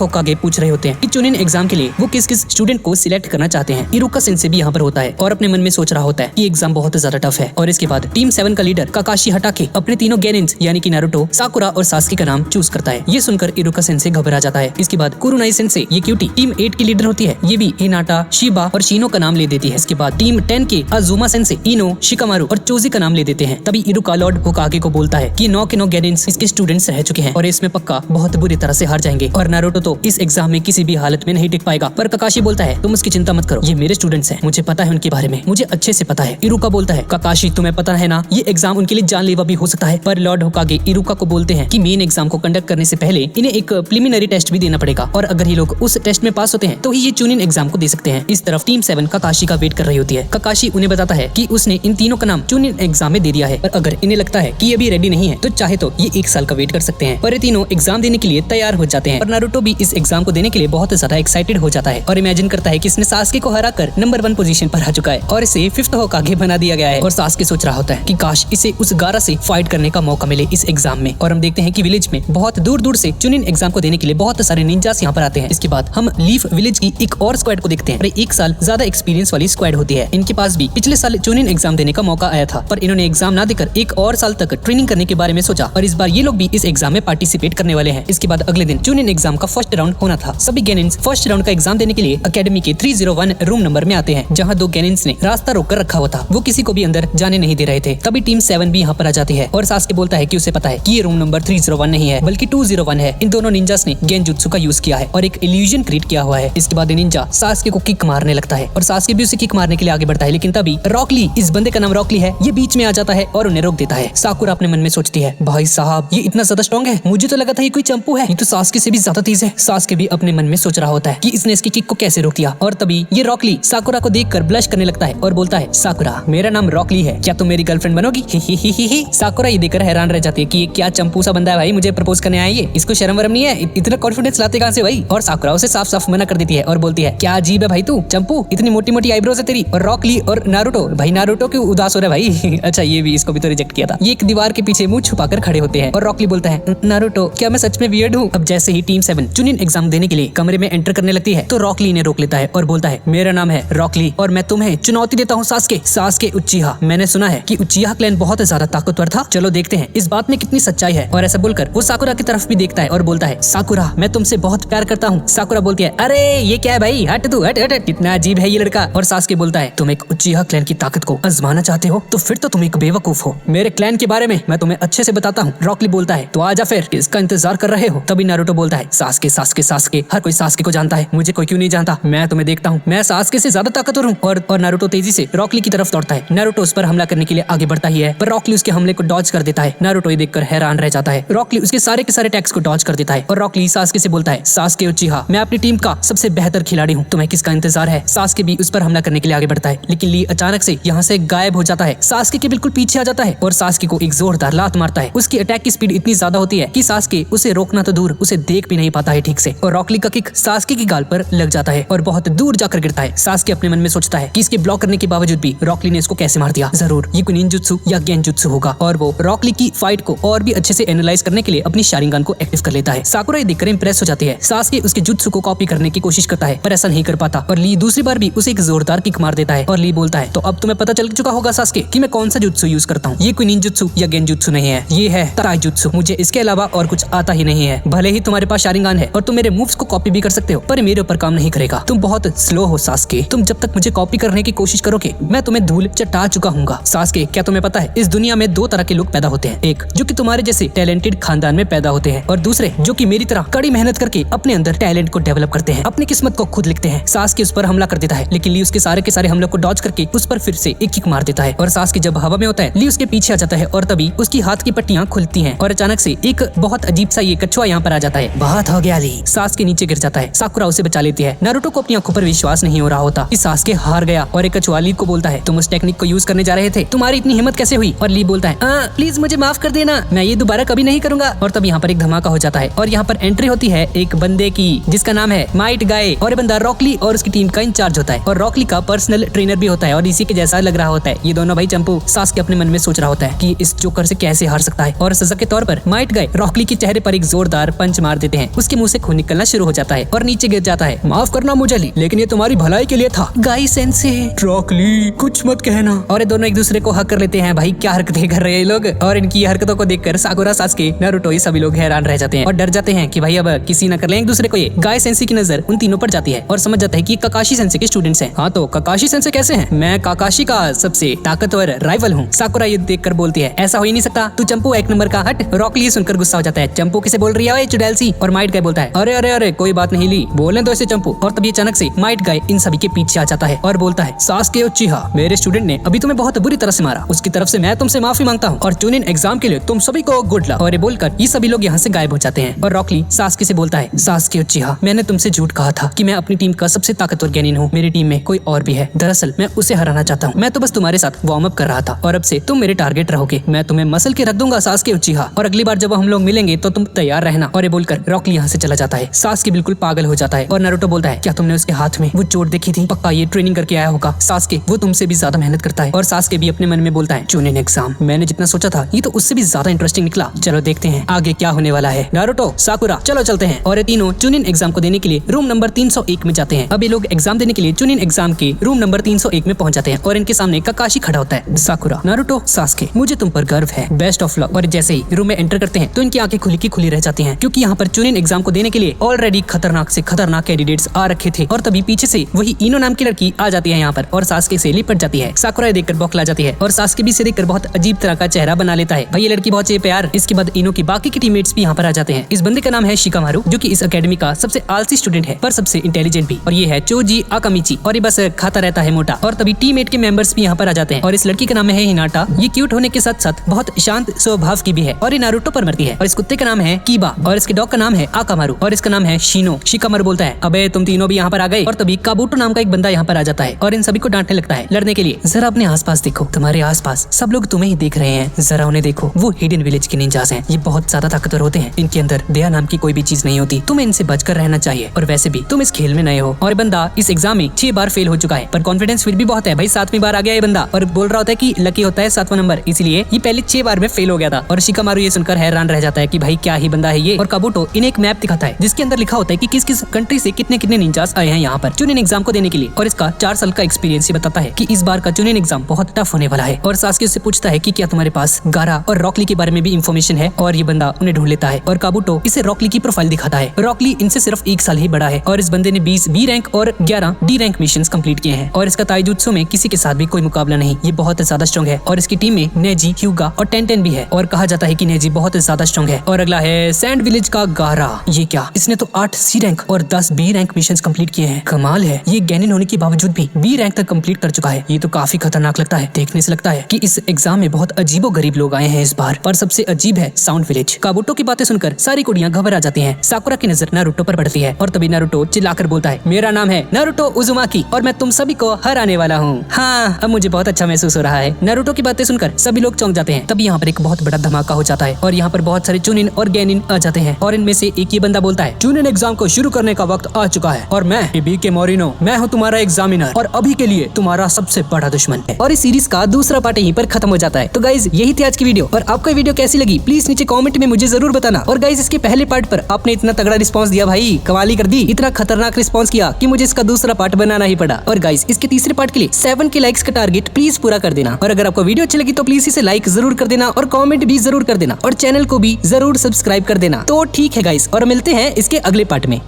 होकागे पूछ रहे होते हैं कि चुनिन एग्जाम के लिए वो किस स्टूडेंट को सिलेक्ट करना चाहते हैं। इरुका सेंसे भी यहाँ पर होता है और अपने मन में सोच रहा होता है कि एग्जाम बहुत ज्यादा टफ है। और इसके बाद टीम 7 का लीडर काकाशी हटा के अपने तीनों गेनिन्स यानी कि नारुतो, साकुरा और सास्के का नाम चूज करता है। ये सुनकर इरुका सेंसे घबरा जाता है। इसके बाद कुरुनाई सेंसे, ये क्यूटी टीम 8 की लीडर होती है, ये भी हिनाटा, शिबा और शिनो का नाम ले देती है। इसके बाद टीम 10 के अजुमा सेंसे, इनो, शिकामारू और चोजी का नाम ले देते हैं। तभी इरुका लॉर्ड होकागे को बोलता है कि 9 के 9 गेनिन्स इसके स्टूडेंट्स रह चुके हैं और इसमें पक्का बहुत बुरी तरह से हार जाएंगे और नारुतो तो इस एग्जाम में किसी भी हालत में नहीं टिक पाएगा। पर काकाशी बोलता है, तुम उसकी चिंता मत करो, ये मेरे स्टूडेंट्स हैं, मुझे पता है उनके बारे में, मुझे अच्छे से पता है। इरुका बोलता है, काकाशी तुम्हें पता है ना, ये एग्जाम उनके लिए जानलेवा भी हो सकता है। पर लॉर्ड होकागे इरुका को बोलते हैं कि मेन एग्जाम को कंडक्ट करने से पहले इन्हें एक प्रीलिमिनरी टेस्ट भी देना पड़ेगा और अगर ये लोग उस टेस्ट में पास होते हैं तो ही ये चुनिन एग्जाम को दे सकते हैं। इस तरफ टीम 7 काकाशी का वेट कर रही होती है। काकाशी उन्हें बताता है कि उसने इन तीनों का नाम चुनिन एग्जाम में दे दिया है, पर अगर इन्हें लगता है कि ये अभी रेडी नहीं है तो चाहे तो ये 1 साल का वेट कर सकते हैं। पर ये तीनों एग्जाम देने के लिए तैयार हो जाते हैं और नारुतो भी इस एग्जाम को देने के लिए बहुत ज्यादा एक्साइटेड हो जाता है और इमेजिन करता है कि इसने सास्के को हराकर नंबर 1 पोजीशन पर आ चुका है और इसे 5th होकागे बना दिया गया है। और सास्के सोच रहा होता है कि काश इसे उस गारा से फाइट करने का मौका मिले इस एग्जाम में। और हम देखते हैं कि विलेज में बहुत दूर से चुनिन एग्जाम को देने के लिए बहुत सारे निंजास यहाँ पर आते हैं। इसके बाद हम लीफ विलेज की एक और स्क्वाड को देखते हैं। 1 साल ज्यादा एक्सपीरियंस वाली स्क्वाड होती है। इनके पास भी पिछले साल चुनिन एग्जाम देने का मौका आया था, पर इन्होंने एग्जाम ना देकर 1 और साल तक ट्रेनिंग करने के बारे में सोचा और इस बार ये लोग भी इस एग्जाम में पार्टिसिपेट करने वाले हैं। इसके बाद अगले दिन चुनिन एग्जाम का फर्स्ट राउंड होना था। सभी गेनिन्स फर्स्ट राउंड का एग्जाम देने के लिए अकेडमी के 301 रूम नंबर में आते हैं, जहाँ 2 गेनिन्स ने रास्ता रोक कर रखा हुआ था। वो किसी को भी अंदर जाने नहीं दे रहे थे। तभी टीम 7 भी यहाँ पर आ जाती है और सास्के बोलता है कि उसे पता है कि ये रूम नंबर 301 नहीं है बल्कि 201 है। इन दोनों निंजास ने गेंजुत्सु का यूज किया है और एक इल्यूजन क्रिएट किया हुआ है। इसके बाद निंजा सास्के को किक मारने लगता है और सास्के भी उसे किक मारने के लिए आगे बढ़ता है, लेकिन तभी रॉकली, इस बंदे का नाम रॉकली है, ये बीच में आ जाता है और उन्हें रोक देता है। साकुरा अपने मन में सोचती है, भाई साहब ये इतना ज्यादा स्ट्रॉन्ग है, मुझे तो लगा था ये कोई चंपू है, ये तो सास्के से भी ज्यादा तेज है। सास्के भी अपने मन में सोच रहा होता है कि इसने इसकी किक को कैसे रोक दिया। और तभी ये रॉकली साकुरा को देखकर ब्लश करने लगता है और बोलता है, साकुरा मेरा नाम रॉकली है, क्या तुम मेरी गर्लफ्रेंड बनोगी? ही। साकुरा ये देखकर हैरान रह जाती है कि ये क्या चंपू सा बंदा है भाई, मुझे प्रपोज करने आया ये, इसको शर्म वरम नहीं है, इतना कॉन्फिडेंस लाते कहां से भाई? और साकुरा उसे साफ साफ मना कर देती है और बोलती है, क्या अजीब है भाई तू चंपू, इतनी मोटी मोटी आईब्रोज है तेरी। और रॉकली और नारुतो, भाई नारुतो क्यों उदास हो रहा है भाई? अच्छा ये भी, इसको भी तो रिजेक्ट किया था। ये एक दीवार के पीछे मुंह छुपाकर खड़े होते हैं और रॉकली बोलता है, नारुतो क्या मैं सच में वियर्ड हूँ? अब जैसे ही टीम 7 चुनिन एग्जाम देने के लिए कमरे में एंटर करने लगती है तो रॉकली ने रोक लेता है और बोलता है, मेरा नाम है रॉकली और मैं तुम्हें चुनौती देता हूँ सास्के उचिहा। मैंने सुना है कि उचिहा क्लैन बहुत ज्यादा ताकतवर था, चलो देखते हैं इस बात में कितनी सच्चाई है। और ऐसा बोलकर वो साकुरा की तरफ भी देखता है और बोलता है, साकुरा मैं तुमसे बहुत प्यार करता हूँ। साकुरा बोलती है, अरे ये क्या है भाई, हट तू हट हट, कितना अजीब है ये लड़का। और सास्के बोलता है, तुम एक उचिहा क्लैन की ताकत को आजमाना चाहते हो तो फिर तो तुम एक बेवकूफ हो, मेरे क्लैन के बारे में मैं तुम्हें अच्छे से बताता हूँ। रॉकली बोलता है, तो आजा फिर, किसका इंतजार कर रहे हो? तभी नारुतो बोलता है, सास्के हर कोई सास्के को जानता है, मुझे कोई क्यों नहीं जानता, मैं तुम्हें देखता हूँ, मैं सास्के से ज्यादा ताकतवर हूँ। और नारुतो तेजी से रॉकली की तरफ दौड़ता है। नारुतो उस पर हमला करने के लिए आगे बढ़ता ही है, पर रॉकली उसके हमले को डॉज कर देता है। नारुतो ये देखकर हैरान रह जाता है। रॉकली उसके सारे के सारे अटैक्स को डॉज कर देता है और रॉकली सास्के से बोलता है, सास्के उचिहा मैं अपनी टीम का सबसे बेहतर खिलाड़ी हूँ, तुम्हें किसका इंतजार है? सास्के भी उस पर हमला करने के लिए आगे बढ़ता है, लेकिन ली अचानक से यहाँ से गायब हो जाता है, सास्के के बिल्कुल पीछे आ जाता है और सास्के को एक जोरदार लात मारता है। उसकी अटैक की स्पीड इतनी ज्यादा होती है कि सास्के उसे रोकना तो दूर उसे देख भी नहीं पाता है ठीक से। और रॉकली का किक सास्के की गाल पर लग जाता है और बहुत दूर जाकर गिरता है। सास्के अपने मन में सोचता है कि इसके ब्लॉक करने के बावजूद भी रॉकली ने इसको कैसे मार दिया, जरूर ये कोई निंजुत्सु या गेंजुत्सु होगा। और वो रॉकली की फाइट को और भी अच्छे से एनालाइज करने के लिए अपनी शारिंगन को एक्टिव कर लेता है। साकुरा ये देखकर इंप्रेस हो जाती है। सास्के उसके जुत्सु को कॉपी करने की कोशिश करता है पर ऐसा नहीं कर पाता और ली दूसरी बार भी उसे एक जोरदार किक मार देता है। और ली बोलता है, तो अब तुम्हें पता चल चुका होगा सास्के कि मैं कौन सा जुत्सु यूज करता हूँ, ये कोई निंजुत्सु या गेंजुत्सु नहीं है, ये है ताइजुत्सु, मुझे इसके अलावा और कुछ आता ही नहीं है। भले ही तुम्हारे पास शारिंगन है और तुम मेरे मूव्स को कॉपी भी कर सकते हो पर मेरे ऊपर काम नहीं करेगा, तुम बहुत स्लो हो सास्के, तुम जब तक मुझे कॉपी करने की कोशिश करोगे मैं तुम्हें धूल चटा चुका हूँगा। सास्के क्या तुम्हें पता है इस दुनिया में 2 तरह के लोग पैदा होते हैं, एक जो कि तुम्हारे जैसे टैलेंटेड खानदान में पैदा होते हैं और दूसरे जो कि मेरी तरह कड़ी मेहनत करके अपने अंदर टैलेंट को डेवलप करते हैं, अपनी किस्मत को खुद लिखते हैं। सास्के उस पर हमला कर देता है लेकिन ली उसके सारे के सारे हमलों को डॉज करके उस पर फिर से एक किक मार देता है और सास्के जब हवा में होता है ली उसके पीछे आ जाता है और तभी उसकी हाथ की पट्टियां खुलती हैं और अचानक से एक बहुत अजीब सा ये कछुआ यहाँ पर आ जाता है। बहुत हो गया ली, सास्के नीचे गिर जाता है। साकुरा उसे बचा लेती है। नारुतो को अपनी आंखों पर विश्वास नहीं हो रहा होता कि सास्के हार गया और एक कछुआ ली को बोलता है, तुम उस टेक्निक को यूज करने जा रहे थे, तुम्हारी इतनी हिम्मत कैसे हुई? और ली बोलता है, प्लीज मुझे माफ कर देना, मैं ये दोबारा कभी नहीं करूंगा। और तब यहाँ पर एक धमाका हो जाता है और यहाँ पर एंट्री होती है एक बंदे की जिसका नाम है माइट गाय। और ये बंदा रॉकली और उसकी टीम का इंचार्ज होता है और रॉकली का पर्सनल ट्रेनर भी होता है और इसी के जैसा लग रहा होता है। ये दोनों भाई चंपू सास्के अपने मन में सोच रहा होता है कि इस जोकर से कैसे हार सकता है। और सजा के तौर पर माइट गाय रॉकली के चेहरे पर एक जोरदार पंच मार देते हैं। उसके मुंह से खून निकलना शुरू हो जाता है और नीचे गिर जाता है। माफ करना मुझे, लेकिन ये तुम्हारी भलाई के लिए था। गाय सेंसे, रॉकली कुछ मत कहना। और ये दोनों एक दूसरे को हक कर लेते हैं। भाई क्या हरकतें कर रहे हैं ये लोग। और इनकी हरकतों को देखकर साकुरा, सास्के, नारुतो ये सभी लोग हैरान रह जाते हैं और डर जाते हैं कि भाई अब किसी न कर ले एक दूसरे को। ये गाय सेंसे की नजर उन तीनों पर जाती है और समझ जाता है कि काकाशी सेंसे के स्टूडेंट्स हैं। हाँ तो काकाशी सेंसे कैसे हैं? मैं काकाशी का सबसे ताकतवर राइवल हूँ। साकुरा ये देखकर बोलती है ऐसा हो ही नहीं सकता, तू चंपू एक नंबर का हट। रॉकली ये सुनकर गुस्सा हो जाता है। चंपू किसे बोल रही है चुड़ैल सी? और माइट गाय बोलता है अरे अरे अरे कोई बात नहीं ली, बोलने दो इसे चंपू। और तभी अचानक से माइट गाय इन सभी के पीछे आ जाता है और बोलता है सास्के उचिहा, मेरे स्टूडेंट ने अभी तुम्हें बहुत बुरी तरह से मारा, उसकी तरफ से मैं तुमसे माफी मांगता हूँ और चुनिन एग्जाम के लिए तुम सभी को गुड लक। और ये बोलकर ये सभी लोग यहाँ से गायब हो जाते हैं। और रॉकली सास्के से बोलता है सास्के उचिहा, मैंने तुमसे झूठ कहा था कि मैं अपनी टीम का सबसे ताकतवर गेनिन हूँ। मेरी टीम में कोई और भी है, दरअसल मैं उसे हराना चाहता हूँ। मैं तो बस तुम्हारे साथ वार्म अप कर रहा था और अब से तुम मेरे टारगेट रहोगे। मैं तुम्हें मसल के रख दूंगा सास्के उचिहा, और अगली बार जब हम लोग मिलेंगे तो तुम तैयार रहना। और ये बोलकर रॉकली यहाँ से चला जाता है। सास्के बिल्कुल पागल हो जाता है और नारुतो बोलता है क्या तुमने उसके हाथ में वो चोट देखी थी? पक्का ये ट्रेनिंग करके आया होगा। सास्के वो तुमसे भी ज्यादा मेहनत करता है। और सास्के भी अपने मन में बोलता है चुनिन एग्जाम मैंने जितना सोचा था ये तो उससे भी ज्यादा इंटरेस्टिंग निकला। चलो देखते हैं आगे क्या होने वाला है। नारुतो, साकुरा चलो चलते हैं। और ये तीनों चुनिन एग्जाम को देने के लिए रूम नंबर 301 में जाते हैं। अब ये लोग एग्जाम देने के लिए चुनिन एग्जाम के रूम नंबर 301 में पहुंच जाते हैं और इनके सामने काकाशी खड़ा होता है। साकुरा, नारुतो, सास्के मुझे तुम पर गर्व है, बेस्ट ऑफ लक। और जैसे ही रूम में एंटर करते हैं तो इनकी आंखें खुली की खुली रह जाती हैं क्योंकि यहाँ पर चुनिन एग्जाम को देने के लिए ऑलरेडी खतरनाक से खतरनाक कैंडिडेट्स आ रखे थे। और तभी पीछे से वही इनो नाम की लड़की आ जाती है यहाँ पर और सास्के से लिपट जाती है। साकुरा देखकर बौखला जाती है और सास्के भी इसे देखकर बहुत अजीब तरह का चेहरा बना लेता है। भाई ये लड़की बहुत चाहिए प्यार। इसके बाद इनो की बाकी की टीममेट्स भी यहाँ पर आ जाते हैं। इस बंदे का नाम है शिकामारू जो कि इस एकेडमी का सबसे आलसी स्टूडेंट है पर सबसे इंटेलिजेंट भी। और ये है चोजी आकामिची और ये बस खाता रहता है मोटा। और तभी टीममेट के मेंबर्स भी यहाँ पर आ जाते हैं और इस लड़की का नाम है हिनाटा। ये क्यूट होने के साथ साथ बहुत शांत स्वभाव की भी है और ये नारुतो पर मरती है। और इस कुत्ते का नाम है कीबा और इसके डॉग का नाम है आकामारू और इसका नाम है शिनो। शिकामारू बोलता है अबे तुम तीनों भी यहाँ पर आ गए। और तभी काबूटो नाम का एक बंदा यहाँ पर आ जाता है और इन सभी को डांटने लगता है लड़ने के लिए। जरा अपने आसपास देखो, तुम्हारे आसपास सब लोग तुम्हें ही देख रहे हैं, जरा उन्हें देखो। वो हिडन विलेज के निंजास हैं। ये बहुत ज्यादा ताकतवर होते हैं, इनके अंदर दया नाम की कोई भी चीज नहीं होती। तुम्हें इनसे बचकर रहना चाहिए। और वैसे भी तुम इस खेल में नए हो। और बंदा इस एग्जाम में 6 बार फेल हो चुका है पर कॉन्फिडेंस फिर भी बहुत है। भाई 7वीं बार आ गया ये बंदा और बोल रहा होता है कि लकी होता है 7वां नंबर, इसलिए ये पहले 6 बार में फेल हो गया था। और शिकामारू ये सुनकर हैरान रह जाता है कि भाई क्या ही बंदा है ये। और काबूटो इन्हें एक मैप दिखाता है जिसके अंदर लिखा होता है कि किस किस कंट्री से कितने कितने निंजास आए हैं यहाँ पर चुनिन एग्जाम को देने के लिए। और इसका 4 साल का एक्सपीरियंस ही बताता है कि इस बार का चुनिन एग्जाम बहुत टफ होने वाला है। और सास्के उससे पूछता है कि क्या तुम्हारे पास गारा और रॉकली के बारे में भी इंफॉर्मेशन है। और ये बंदा उन्हें ढूंढ लेता है और काबूटो इसे रॉकली की प्रोफाइल दिखाता है। रॉकली इनसे सिर्फ 1 साल ही बड़ा है और इस बंदे ने 20 बी रैंक और 11 डी रैंक मिशंस कंप्लीट किए हैं। और इसका ताइजुत्सु में किसी के साथ भी कोई मुकाबला नहीं, ये बहुत ज्यादा स्ट्रॉन्ग है। और इसकी टीम में नेजी, ह्यूगा और टेंटेन भी है और कहा जाता है कि नेजी बहुत ज्यादा स्ट्रॉन्ग है। और अगला है सैंड विलेज का गारा। ये क्या, इसने तो 8 सी रैंक और 10 बी रैंक मिशंस कंप्लीट किए हैं। कमाल है, ये गैनिन होने के बावजूद भी बी रैंक तक कंप्लीट कर चुका है। ये तो काफी खतरनाक लगता है। देखने से लगता है कि इस एग्जाम में बहुत अजीबो गरीब लोग आए हैं इस बार। पर सबसे अजीब है साउंड विलेज। काबूटो की बातें सुनकर सारी कुड़ियां घबरा जाती हैं। साकुरा की नजर नारुतो पर पड़ती है और तभी नारुतो चिल्लाकर बोलता है मेरा नाम है नारुतो उजुमाकी और मैं तुम सभी को हराने वाला हूँ। हाँ अब मुझे बहुत अच्छा महसूस हो रहा है। नारुतो की बातें सुनकर सभी लोग चौंक जाते हैं। तभी यहाँ पर एक बहुत बड़ा धमाका हो जाता है और यहाँ पर बहुत सारे चुनिन और गैनिन आ जाते हैं। और इनमें से एक ही बंदा बोलता है चुनिन एग्जाम को शुरू करने का वक्त आ चुका है और मैं बीके मोरिनो, मैं हूँ तुम्हारा एग्जामिनर और अभी के लिए तुम्हारा सबसे बड़ा दुश्मन है। और इस सीरीज का दूसरा पार्ट यहीं पर खत्म हो जाता है। तो गाइज यही थी आज की वीडियो और आपको वीडियो कैसी लगी प्लीज नीचे कमेंट में मुझे जरूर बताना। और गाइज इसके पहले पार्ट पर आपने इतना तगड़ा रिस्पांस दिया, भाई कमाल ही कर दी, इतना खतरनाक रिस्पांस किया कि मुझे इसका दूसरा पार्ट बनाना ही पड़ा। और गाइज इसके तीसरे पार्ट के लिए 7 के लाइक्स का टारगेट प्लीज पूरा कर देना। और अगर आपको वीडियो अच्छी लगी तो प्लीज इसे लाइक जरूर कर देना और कमेंट भी जरूर कर देना और चैनल को भी जरूर सब्सक्राइब कर देना। तो ठीक है गाइज और मिलते हैं इसके अगले पार्ट में।